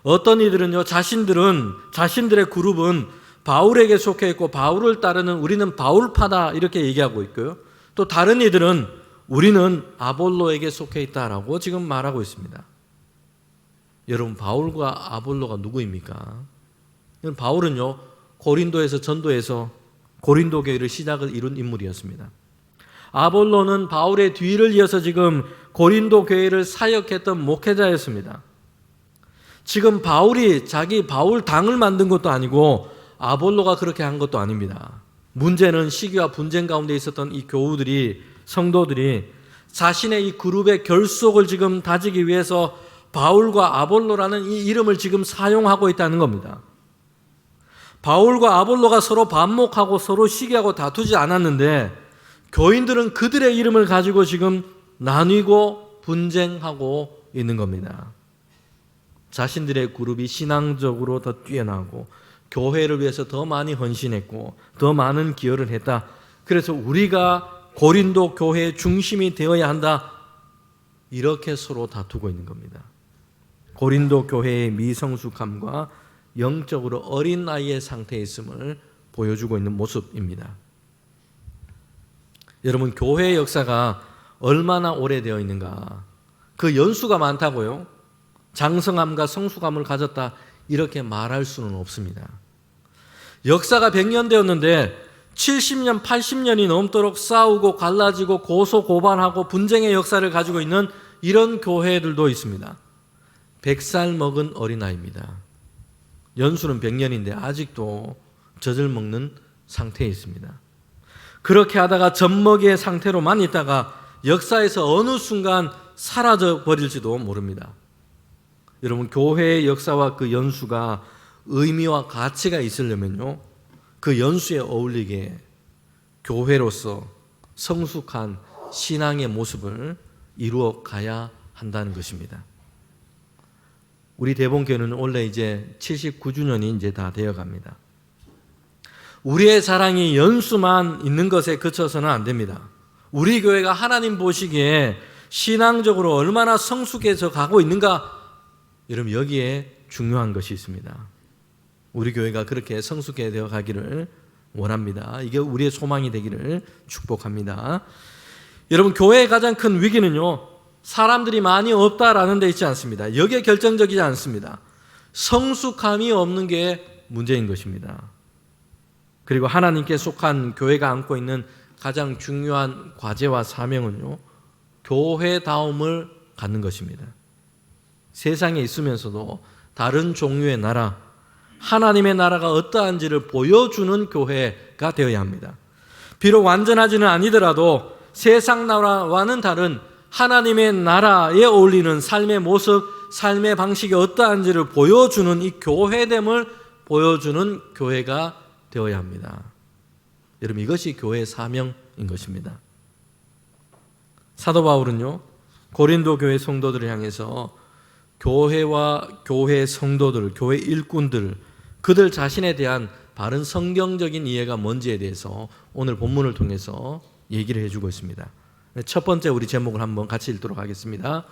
어떤 이들은요, 자신들의 그룹은 바울에게 속해 있고 바울을 따르는 우리는 바울파다 이렇게 얘기하고 있고요. 또 다른 이들은 우리는 아볼로에게 속해 있다라고 지금 말하고 있습니다. 여러분, 바울과 아볼로가 누구입니까? 바울은요, 고린도에서 전도해서 고린도 교회를 시작을 이룬 인물이었습니다. 아볼로는 바울의 뒤를 이어서 지금 고린도 교회를 사역했던 목회자였습니다. 지금 바울이 자기 바울 당을 만든 것도 아니고 아볼로가 그렇게 한 것도 아닙니다. 문제는 시기와 분쟁 가운데 있었던 이 교우들이, 성도들이 자신의 이 그룹의 결속을 지금 다지기 위해서 바울과 아볼로라는 이 이름을 지금 사용하고 있다는 겁니다. 바울과 아볼로가 서로 반목하고 서로 시기하고 다투지 않았는데 교인들은 그들의 이름을 가지고 지금 나뉘고 분쟁하고 있는 겁니다. 자신들의 그룹이 신앙적으로 더 뛰어나고 교회를 위해서 더 많이 헌신했고 더 많은 기여를 했다. 그래서 우리가 고린도 교회의 중심이 되어야 한다. 이렇게 서로 다투고 있는 겁니다. 고린도 교회의 미성숙함과 영적으로 어린아이의 상태에 있음을 보여주고 있는 모습입니다. 여러분, 교회의 역사가 얼마나 오래되어 있는가? 그 연수가 많다고요? 장성함과 성숙함을 가졌다 이렇게 말할 수는 없습니다. 역사가 100년 되었는데 70년, 80년이 넘도록 싸우고 갈라지고 고소고발하고 분쟁의 역사를 가지고 있는 이런 교회들도 있습니다. 100살 먹은 어린아이입니다. 연수는 100년인데 아직도 젖을 먹는 상태에 있습니다. 그렇게 하다가 젖먹이의 상태로만 있다가 역사에서 어느 순간 사라져 버릴지도 모릅니다. 여러분, 교회의 역사와 그 연수가 의미와 가치가 있으려면요, 그 연수에 어울리게 교회로서 성숙한 신앙의 모습을 이루어 가야 한다는 것입니다. 우리 대본교회는 원래 이제 79주년이 이제 다 되어 갑니다. 우리의 자랑이 연수만 있는 것에 그쳐서는 안 됩니다. 우리 교회가 하나님 보시기에 신앙적으로 얼마나 성숙해져 가고 있는가, 여러분 여기에 중요한 것이 있습니다. 우리 교회가 그렇게 성숙해 되어 가기를 원합니다. 이게 우리의 소망이 되기를 축복합니다. 여러분, 교회의 가장 큰 위기는요, 사람들이 많이 없다라는 데 있지 않습니다. 여기에 결정적이지 않습니다. 성숙함이 없는 게 문제인 것입니다. 그리고 하나님께 속한 교회가 안고 있는 가장 중요한 과제와 사명은요, 교회다움을 갖는 것입니다. 세상에 있으면서도 다른 종류의 나라, 하나님의 나라가 어떠한지를 보여주는 교회가 되어야 합니다. 비록 완전하지는 아니더라도 세상 나라와는 다른 하나님의 나라에 어울리는 삶의 모습, 삶의 방식이 어떠한지를 보여주는 이 교회됨을 보여주는 교회가 되어야 합니다. 여러분, 이것이 교회의 사명인 것입니다. 사도 바울은요, 고린도 교회 성도들을 향해서 교회와 교회 성도들, 교회 일꾼들, 그들 자신에 대한 바른 성경적인 이해가 뭔지에 대해서 오늘 본문을 통해서 얘기를 해주고 있습니다. 첫 번째 우리 제목을 한번 같이 읽도록 하겠습니다.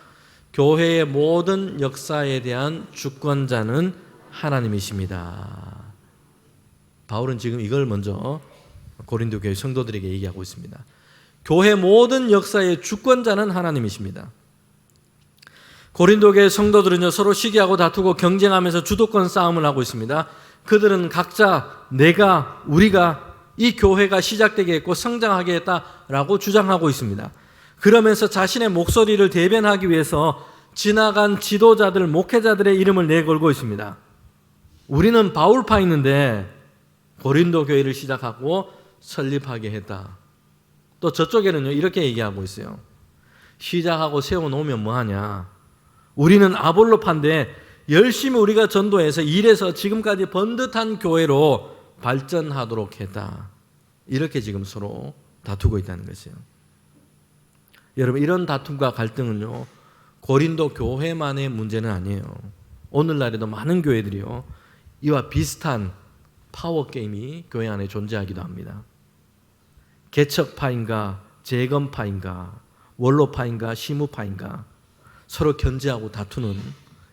교회의 모든 역사에 대한 주권자는 하나님이십니다. 바울은 지금 이걸 먼저 고린도 교회 성도들에게 얘기하고 있습니다. 교회 모든 역사의 주권자는 하나님이십니다. 고린도 교회 성도들은요, 서로 시기하고 다투고 경쟁하면서 주도권 싸움을 하고 있습니다. 그들은 각자 내가, 우리가 이 교회가 시작되게 했고 성장하게 했다라고 주장하고 있습니다. 그러면서 자신의 목소리를 대변하기 위해서 지나간 지도자들, 목회자들의 이름을 내걸고 있습니다. 우리는 바울파인데 고린도 교회를 시작하고 설립하게 했다. 또 저쪽에는요, 이렇게 얘기하고 있어요. 시작하고 세워놓으면 뭐하냐. 우리는 아볼로파인데 열심히 우리가 전도해서 일해서 지금까지 번듯한 교회로 발전하도록 했다. 이렇게 지금 서로 다투고 있다는 것이에요. 여러분, 이런 다툼과 갈등은요, 고린도 교회만의 문제는 아니에요. 오늘날에도 많은 교회들이요, 이와 비슷한 파워게임이 교회 안에 존재하기도 합니다. 개척파인가 재건파인가 원로파인가 시무파인가 서로 견제하고 다투는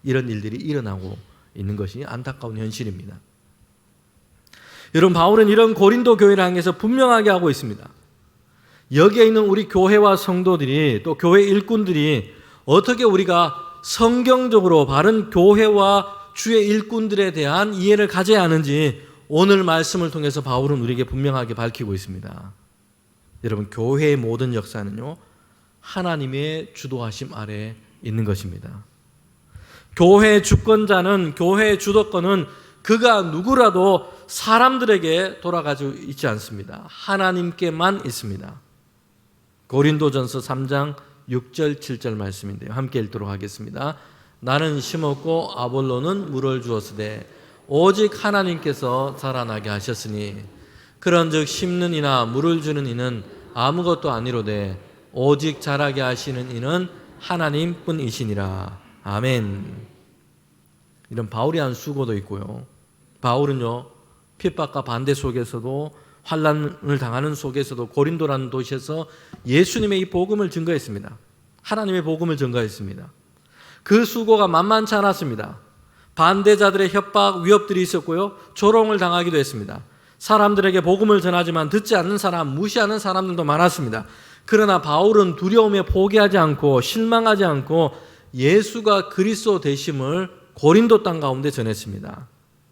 이런 일들이 일어나고 있는 것이 안타까운 현실입니다. 여러분, 바울은 이런 고린도 교회를 향해서 분명하게 하고 있습니다. 여기에 있는 우리 교회와 성도들이, 또 교회 일꾼들이 어떻게 우리가 성경적으로 바른 교회와 주의 일꾼들에 대한 이해를 가져야 하는지 오늘 말씀을 통해서 바울은 우리에게 분명하게 밝히고 있습니다. 여러분, 교회의 모든 역사는요, 하나님의 주도하심 아래 있는 것입니다. 교회의 주권자는, 교회의 주도권은 그가 누구라도 사람들에게 돌아가지 있지 않습니다. 하나님께만 있습니다. 고린도전서 3장 6절 7절 말씀인데요, 함께 읽도록 하겠습니다. 나는 심었고 아볼로는 물을 주었으되 오직 하나님께서 자라나게 하셨으니 그런즉 심는 이나 물을 주는 이는 아무것도 아니로되 오직 자라게 하시는 이는 하나님뿐이시니라. 아멘. 이런 바울이 한 수고도 있고요. 바울은요, 핍박과 반대 속에서도 환난을 당하는 속에서도 고린도라는 도시에서 예수님의 이 복음을 증거했습니다. 하나님의 복음을 증거했습니다. 그 수고가 만만치 않았습니다. 반대자들의 협박, 위협들이 있었고요, 조롱을 당하기도 했습니다. 사람들에게 복음을 전하지만 듣지 않는 사람, 무시하는 사람들도 많았습니다. 그러나 바울은 두려움에 포기하지 않고 실망하지 않고 예수가 그리스도 되심을 고린도 땅 가운데 전했습니다.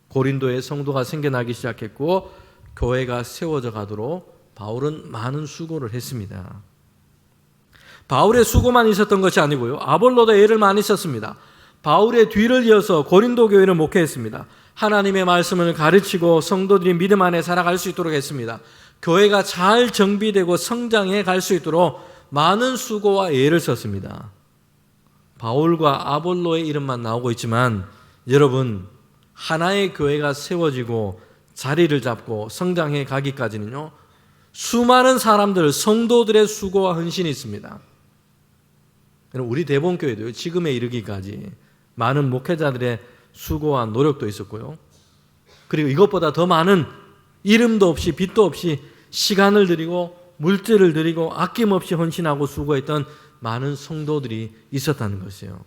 고린도에 성도가 생겨나기 시작했고 교회가 세워져 가도록 바울은 많은 수고를 했습니다. 바울의 수고만 있었던 것이 아니고요, 아볼로도 애를 많이 썼습니다. 바울의 뒤를 이어서 고린도 교회를 목회했습니다. 하나님의 말씀을 가르치고 성도들이 믿음 안에 살아갈 수 있도록 했습니다. 교회가 잘 정비되고 성장해 갈 수 있도록 많은 수고와 애를 썼습니다. 바울과 아볼로의 이름만 나오고 있지만 여러분, 하나의 교회가 세워지고 자리를 잡고 성장해 가기까지는요, 수많은 사람들, 성도들의 수고와 헌신이 있습니다. 우리 대본교회도 지금에 이르기까지 많은 목회자들의 수고와 노력도 있었고요. 그리고 이것보다 더 많은 이름도 없이 빚도 없이 시간을 들이고 물질을 들이고 아낌없이 헌신하고 수고했던 많은 성도들이 있었다는 것이에요.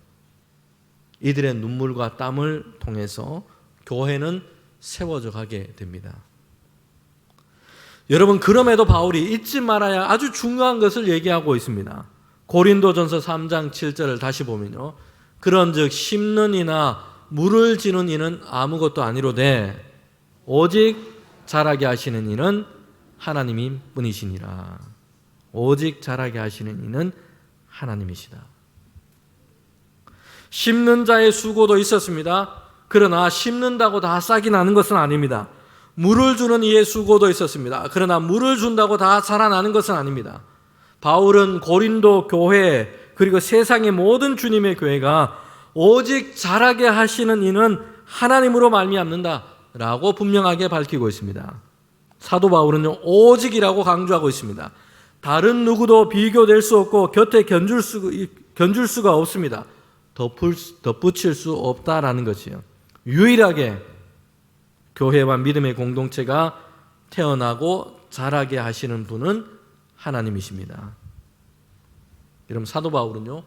이들의 눈물과 땀을 통해서 교회는 세워져 가게 됩니다. 여러분, 그럼에도 바울이 잊지 말아야 아주 중요한 것을 얘기하고 있습니다. 고린도전서 3장 7절을 다시 보면요. 그런즉 심는 이나 물을 지는 이는 아무것도 아니로되 오직 자라게 하시는 이는 하나님이 뿐이시니라. 오직 자라게 하시는 이는 하나님이시다. 심는 자의 수고도 있었습니다. 그러나 심는다고 다 싹이 나는 것은 아닙니다. 물을 주는 이의 수고도 있었습니다. 그러나 물을 준다고 다 자라나는 것은 아닙니다. 바울은 고린도 교회 그리고 세상의 모든 주님의 교회가 오직 자라게 하시는 이는 하나님으로 말미암는다라고 분명하게 밝히고 있습니다. 사도 바울은요, 오직이라고 강조하고 있습니다. 다른 누구도 비교될 수 없고 곁에 견줄 수가 없습니다. 덧붙일 수 없다라는 것이요. 유일하게 교회와 믿음의 공동체가 태어나고 자라게 하시는 분은 하나님이십니다. 여러분, 사도 바울은요,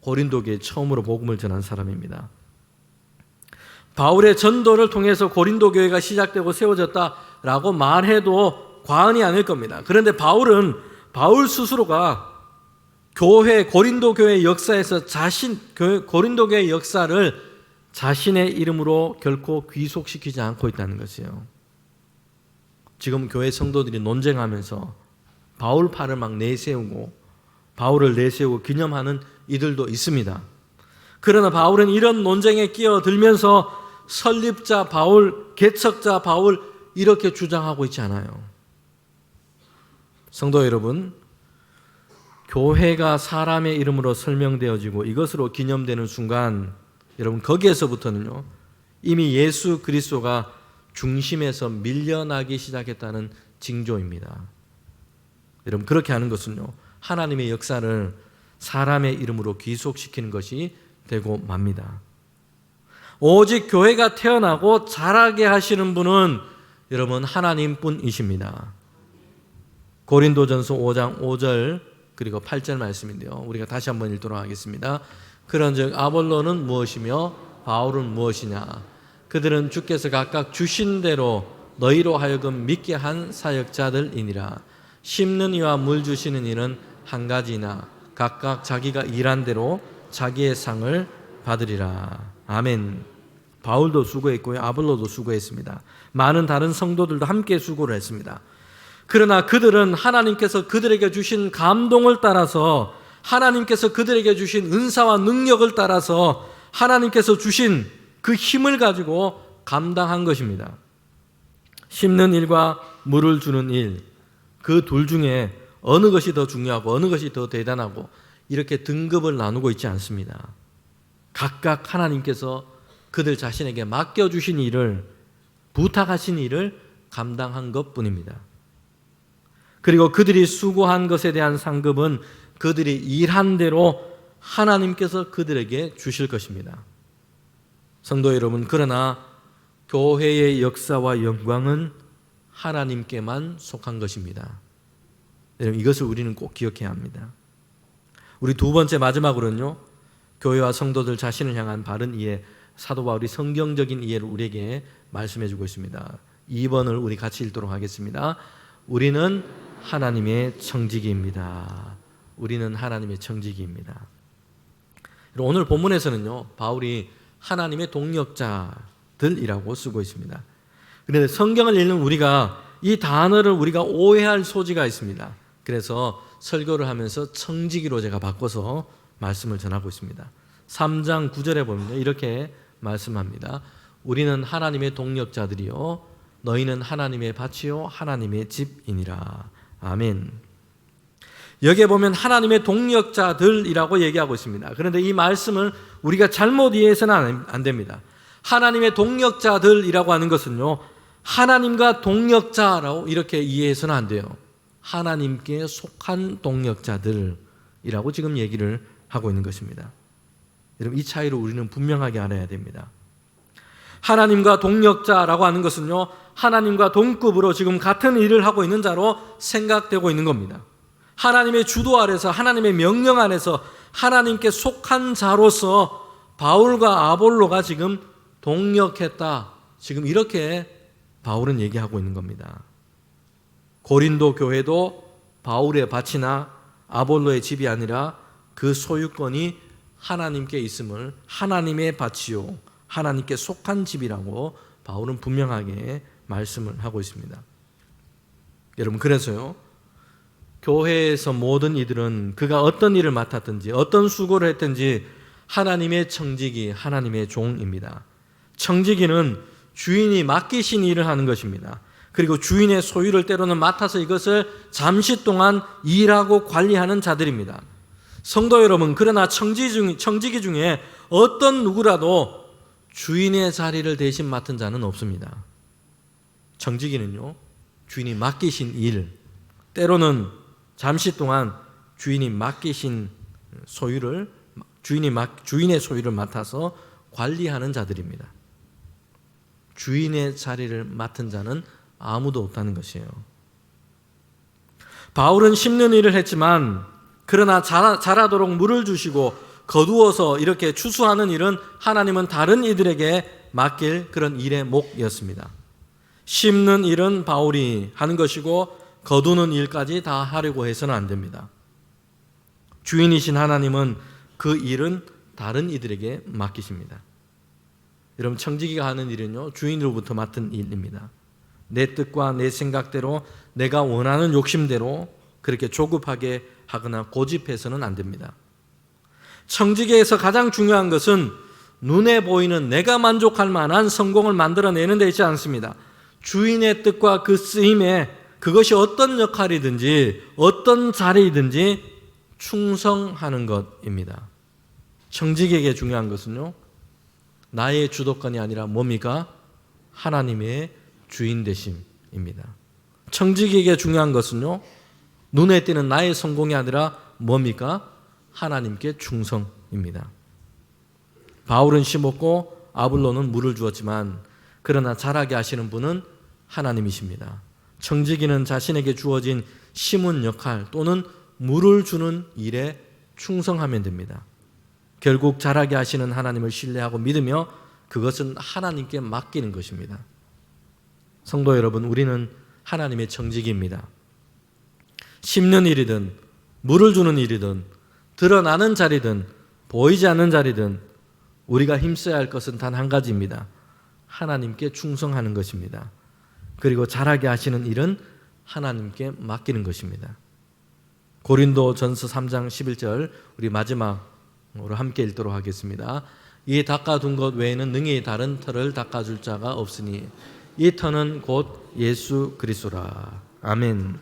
고린도교에 처음으로 복음을 전한 사람입니다. 바울의 전도를 통해서 고린도 교회가 시작되고 세워졌다라고 말해도 과언이 아닐 겁니다. 그런데 바울 스스로가 고린도 교회 역사에서 고린도 교회 역사를 자신의 이름으로 결코 귀속시키지 않고 있다는 것이에요. 지금 교회 성도들이 논쟁하면서 바울파를 막 내세우고 바울을 내세우고 기념하는 이들도 있습니다. 그러나 바울은 이런 논쟁에 끼어들면서 설립자 바울, 개척자 바울 이렇게 주장하고 있지 않아요. 성도 여러분, 교회가 사람의 이름으로 설명되어지고 이것으로 기념되는 순간 여러분, 거기에서부터는요, 이미 예수 그리스도가 중심에서 밀려나기 시작했다는 징조입니다. 여러분, 그렇게 하는 것은요, 하나님의 역사를 사람의 이름으로 귀속시키는 것이 되고 맙니다. 오직 교회가 태어나고 자라게 하시는 분은 여러분 하나님뿐이십니다. 고린도전서 5장 5절 그리고 8절 말씀인데요. 우리가 다시 한번 읽도록 하겠습니다. 그런즉 아볼로는 무엇이며 바울은 무엇이냐? 그들은 주께서 각각 주신 대로 너희로 하여금 믿게 한 사역자들이니라. 심는 이와 물 주시는 이는 한 가지나 각각 자기가 일한 대로 자기의 상을 받으리라. 아멘. 바울도 수고했고요, 아볼로도 수고했습니다. 많은 다른 성도들도 함께 수고를 했습니다. 그러나 그들은 하나님께서 그들에게 주신 감동을 따라서, 하나님께서 그들에게 주신 은사와 능력을 따라서 하나님께서 주신 그 힘을 가지고 감당한 것입니다. 심는 일과 물을 주는 일, 그 둘 중에 어느 것이 더 중요하고 어느 것이 더 대단하고 이렇게 등급을 나누고 있지 않습니다. 각각 하나님께서 그들 자신에게 맡겨주신 일을, 부탁하신 일을 감당한 것뿐입니다. 그리고 그들이 수고한 것에 대한 상급은 그들이 일한 대로 하나님께서 그들에게 주실 것입니다. 성도 여러분, 그러나 교회의 역사와 영광은 하나님께만 속한 것입니다. 여러분, 이것을 우리는 꼭 기억해야 합니다. 우리 두 번째 마지막으로는요, 교회와 성도들 자신을 향한 바른 이해, 사도 바울이 성경적인 이해를 우리에게 말씀해 주고 있습니다. 2번을 우리 같이 읽도록 하겠습니다. 우리는 하나님의 청지기입니다. 우리는 하나님의 청지기입니다. 오늘 본문에서는요, 바울이 하나님의 동역자들이라고 쓰고 있습니다. 그런데 성경을 읽는 우리가 이 단어를 우리가 오해할 소지가 있습니다. 그래서 설교를 하면서 청지기로 제가 바꿔서 말씀을 전하고 있습니다. 3장 9절에 보면 이렇게 말씀합니다. 우리는 하나님의 동역자들이요 너희는 하나님의 밭이요 하나님의 집이니라. 아멘. 여기에 보면 하나님의 동역자들이라고 얘기하고 있습니다. 그런데 이 말씀을 우리가 잘못 이해해서는 안 됩니다. 하나님의 동역자들이라고 하는 것은요, 하나님과 동역자라고 이렇게 이해해서는 안 돼요. 하나님께 속한 동역자들이라고 지금 얘기를 하고 있는 것입니다. 여러분, 이 차이를 우리는 분명하게 알아야 됩니다. 하나님과 동역자라고 하는 것은요, 하나님과 동급으로 지금 같은 일을 하고 있는 자로 생각되고 있는 겁니다. 하나님의 주도 아래서, 하나님의 명령 안에서 하나님께 속한 자로서 바울과 아볼로가 지금 동역했다. 지금 이렇게 바울은 얘기하고 있는 겁니다. 고린도 교회도 바울의 밭이나 아볼로의 집이 아니라 그 소유권이 하나님께 있음을 하나님의 밭이요 하나님께 속한 집이라고 바울은 분명하게 말씀을 하고 있습니다. 여러분, 그래서요, 교회에서 모든 이들은 그가 어떤 일을 맡았든지 어떤 수고를 했든지 하나님의 청지기, 하나님의 종입니다. 청지기는 주인이 맡기신 일을 하는 것입니다. 그리고 주인의 소유를 때로는 맡아서 이것을 잠시 동안 일하고 관리하는 자들입니다. 성도 여러분, 그러나 청지기 중에 어떤 누구라도 주인의 자리를 대신 맡은 자는 없습니다. 청지기는요, 주인이 맡기신 일, 때로는 잠시 동안 주인이 맡기신 소유를 주인의 소유를 맡아서 관리하는 자들입니다. 주인의 자리를 맡은 자는 아무도 없다는 것이에요. 바울은 심는 일을 했지만 그러나 자라도록 물을 주시고 거두어서 이렇게 추수하는 일은 하나님은 다른 이들에게 맡길 그런 일의 목이었습니다. 심는 일은 바울이 하는 것이고 거두는 일까지 다 하려고 해서는 안 됩니다. 주인이신 하나님은 그 일은 다른 이들에게 맡기십니다. 여러분, 청지기가 하는 일은요, 주인으로부터 맡은 일입니다. 내 뜻과 내 생각대로 내가 원하는 욕심대로 그렇게 조급하게 하거나 고집해서는 안 됩니다. 청지기에서 가장 중요한 것은 눈에 보이는 내가 만족할 만한 성공을 만들어내는 데 있지 않습니다. 주인의 뜻과 그 쓰임에 그것이 어떤 역할이든지 어떤 자리이든지 충성하는 것입니다. 청지기에게 중요한 것은요, 나의 주도권이 아니라 뭡니까? 하나님의 주인 되심입니다. 청지기에게 중요한 것은요, 눈에 띄는 나의 성공이 아니라 뭡니까? 하나님께 충성입니다. 바울은 심었고 아볼로는 물을 주었지만 그러나 자라게 하시는 분은 하나님이십니다. 청지기는 자신에게 주어진 심은 역할 또는 물을 주는 일에 충성하면 됩니다. 결국 자라게 하시는 하나님을 신뢰하고 믿으며 그것은 하나님께 맡기는 것입니다. 성도 여러분, 우리는 하나님의 청지기입니다. 심는 일이든 물을 주는 일이든 드러나는 자리든 보이지 않는 자리든 우리가 힘써야 할 것은 단 한 가지입니다. 하나님께 충성하는 것입니다. 그리고 자라게 하시는 일은 하나님께 맡기는 것입니다. 고린도전서 3장 11절 우리 마지막으로 함께 읽도록 하겠습니다. 이 닦아둔 것 외에는 능히 다른 터를 닦아줄 자가 없으니 이 터는 곧 예수 그리스도라. 아멘.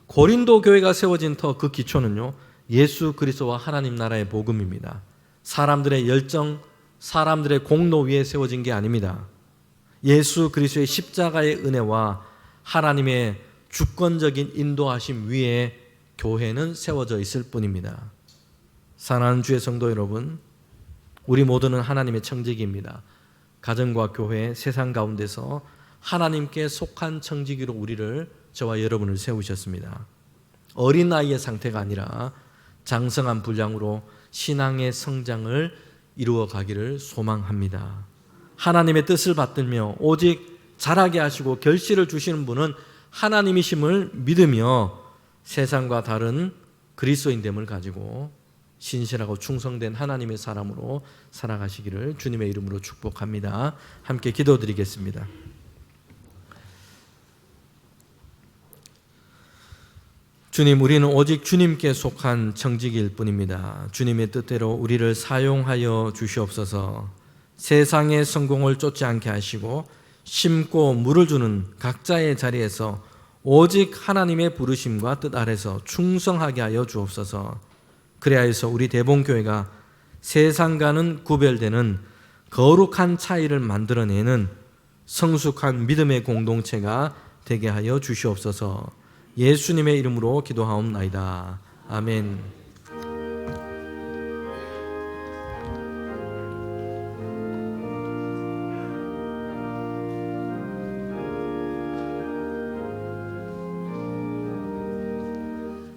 고린도 교회가 세워진 터, 그 기초는요, 예수 그리스도와 하나님 나라의 복음입니다. 사람들의 열정, 사람들의 공로 위에 세워진 게 아닙니다. 예수 그리스도의 십자가의 은혜와 하나님의 주권적인 인도하심 위에 교회는 세워져 있을 뿐입니다. 사랑하는 주의 성도 여러분, 우리 모두는 하나님의 청지기입니다. 가정과 교회, 세상 가운데서 하나님께 속한 청지기로 우리를, 저와 여러분을 세우셨습니다. 어린 나이의 상태가 아니라 장성한 분량으로 신앙의 성장을 이루어 가기를 소망합니다. 하나님의 뜻을 받들며 오직 자라게 하시고 결실을 주시는 분은 하나님이심을 믿으며 세상과 다른 그리스도인됨을 가지고 신실하고 충성된 하나님의 사람으로 살아가시기를 주님의 이름으로 축복합니다. 함께 기도드리겠습니다. 주님, 우리는 오직 주님께 속한 청지기일 뿐입니다. 주님의 뜻대로 우리를 사용하여 주시옵소서. 세상의 성공을 쫓지 않게 하시고 심고 물을 주는 각자의 자리에서 오직 하나님의 부르심과 뜻 아래서 충성하게 하여 주옵소서. 그래야 해서 우리 대봉교회가 세상과는 구별되는 거룩한 차이를 만들어내는 성숙한 믿음의 공동체가 되게 하여 주시옵소서. 예수님의 이름으로 기도하옵나이다. 아멘.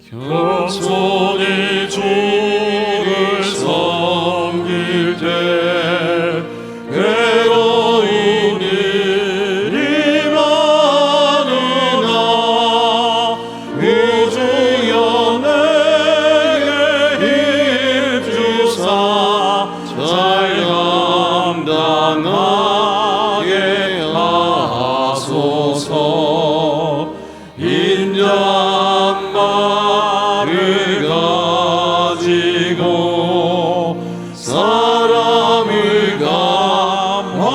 겸손히 주를 섬길 때 괴로운 일이 많으나 우주여 내게 힘주사 잘 감당하게 하소서. 인자말을 가지고 사람을 감화시키며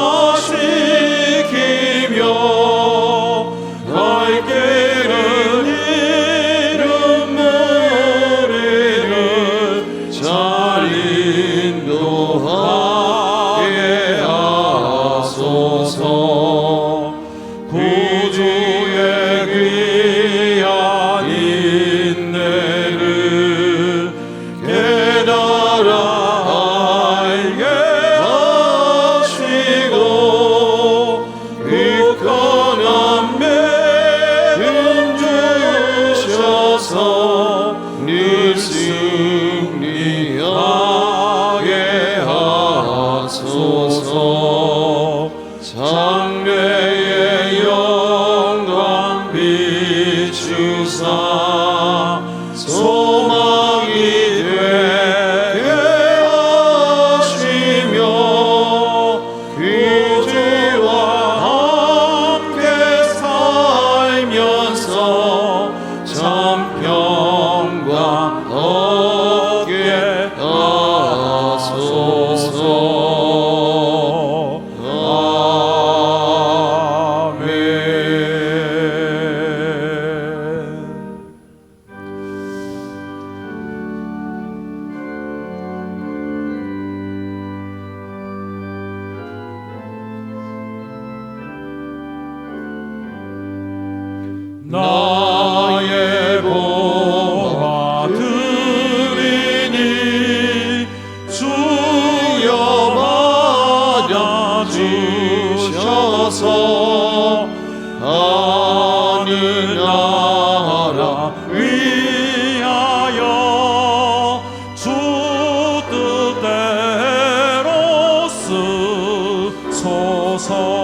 갈 길을 잃은 무리를 잘 인도하게 하소서. 구주의 귀한 인내를 깨달아 알게 하시고 굳건한 믿음 주셔서 늘 승리하게 하소서. 장래의 영광 비추사 소망이 되게 하시며 그주와 함께 살면서 참 평강 얻게 하소서. 나의 보화 드리니 주여 받아주셔서 하늘 나라 위하여 주 뜻대로 쓰소서.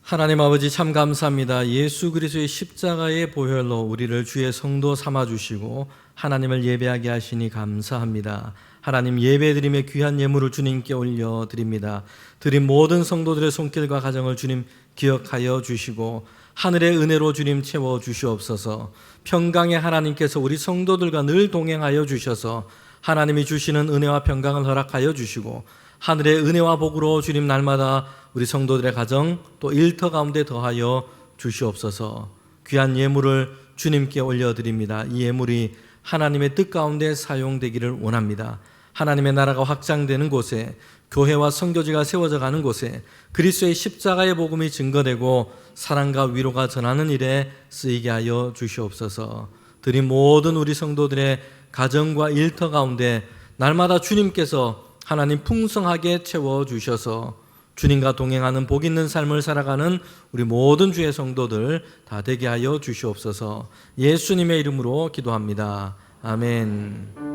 하나님 아버지 참 감사합니다. 예수 그리스도의 십자가의 보혈로 우리를 주의 성도 삼아주시고 하나님을 예배하게 하시니 감사합니다. 하나님 예배드림의 귀한 예물을 주님께 올려드립니다. 드린 모든 성도들의 손길과 가정을 주님 기억하여 주시고 하늘의 은혜로 주님 채워주시옵소서. 평강의 하나님께서 우리 성도들과 늘 동행하여 주셔서 하나님이 주시는 은혜와 평강을 허락하여 주시고 하늘의 은혜와 복으로 주님 날마다 우리 성도들의 가정 또 일터 가운데 더하여 주시옵소서. 귀한 예물을 주님께 올려드립니다. 이 예물이 하나님의 뜻 가운데 사용되기를 원합니다. 하나님의 나라가 확장되는 곳에 교회와 선교지가 세워져 가는 곳에 그리스도의 십자가의 복음이 증거되고 사랑과 위로가 전하는 일에 쓰이게 하여 주시옵소서. 드린 모든 우리 성도들의 가정과 일터 가운데 날마다 주님께서 하나님 풍성하게 채워주셔서 주님과 동행하는 복 있는 삶을 살아가는 우리 모든 주의 성도들 다 되게 하여 주시옵소서. 예수님의 이름으로 기도합니다. 아멘.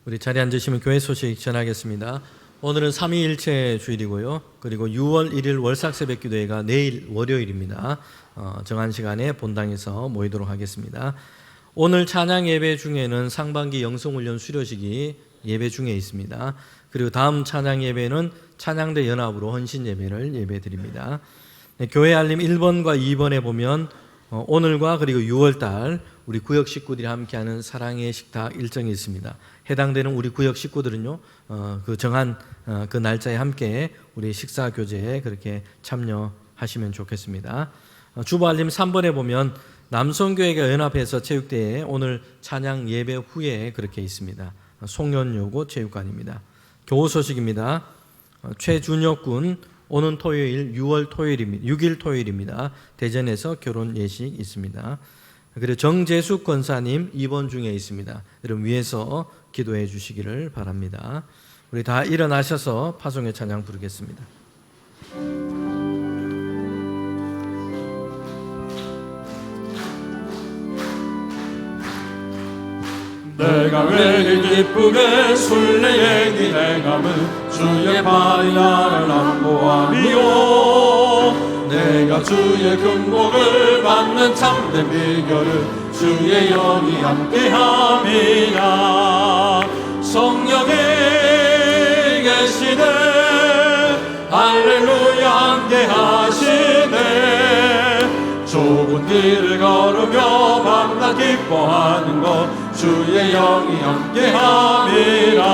우리 자리에 앉으시면 교회 소식 전하겠습니다. 오늘은 삼위일체 주일이고요. 그리고 6월 1일 월삭 새벽 기도회가 내일 월요일입니다. 정한 시간에 본당에서 모이도록 하겠습니다. 오늘 찬양 예배 중에는 상반기 영성훈련 수료식이 예배 중에 있습니다. 그리고 다음 찬양 예배는 찬양대 연합으로 헌신 예배를 예배 드립니다. 교회 알림 1번과 2번에 보면 오늘과 그리고 6월달 우리 구역 식구들이 함께하는 사랑의 식탁 일정이 있습니다. 해당되는 우리 구역 식구들은요, 그 정한 그 날짜에 함께 우리 식사 교제에 그렇게 참여하시면 좋겠습니다. 주보 알림 3번에 보면 남성교회가 연합해서 체육대회 오늘 찬양 예배 후에 그렇게 있습니다. 송년여고 체육관입니다. 교우 소식입니다. 최준혁 군 오는 토요일 6월 토요일입니다. 6일 토요일입니다. 대전에서 결혼 예식 있습니다. 그리고 정재숙 권사님 입원 중에 있습니다. 여러분 위에서 기도해 주시기를 바랍니다. 우리 다 일어나셔서 파송의 찬양 부르겠습니다. 내가 왜 기쁘게 순례의 길에 감은 주의 팔이 나를 안보함이요 내가 주의 금복을 받는 참된 비결은 주의 영이 함께함이라 성령이 계시네 할렐루야 함께하시네 좁은 길을 걸으며 밤낮 기뻐하는 것 주의 영이 함께함이라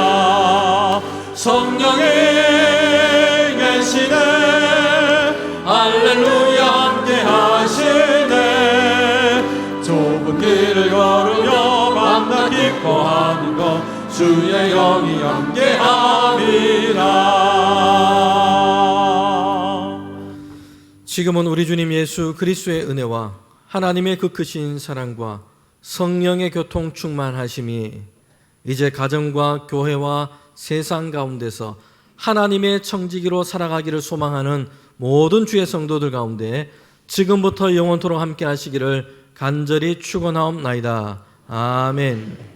성령이 계시네 할렐루야 함께하시네 좁은 길을 걸으며 밤낮 기뻐하는 것 주의 영이 함께함이라 지금은 우리 주님 예수 그리스도의 은혜와 하나님의 그 크신 사랑과 성령의 교통 충만하심이 이제 가정과 교회와 세상 가운데서 하나님의 청지기로 살아가기를 소망하는 모든 주의 성도들 가운데 지금부터 영원토록 함께 하시기를 간절히 축원하옵나이다. 아멘.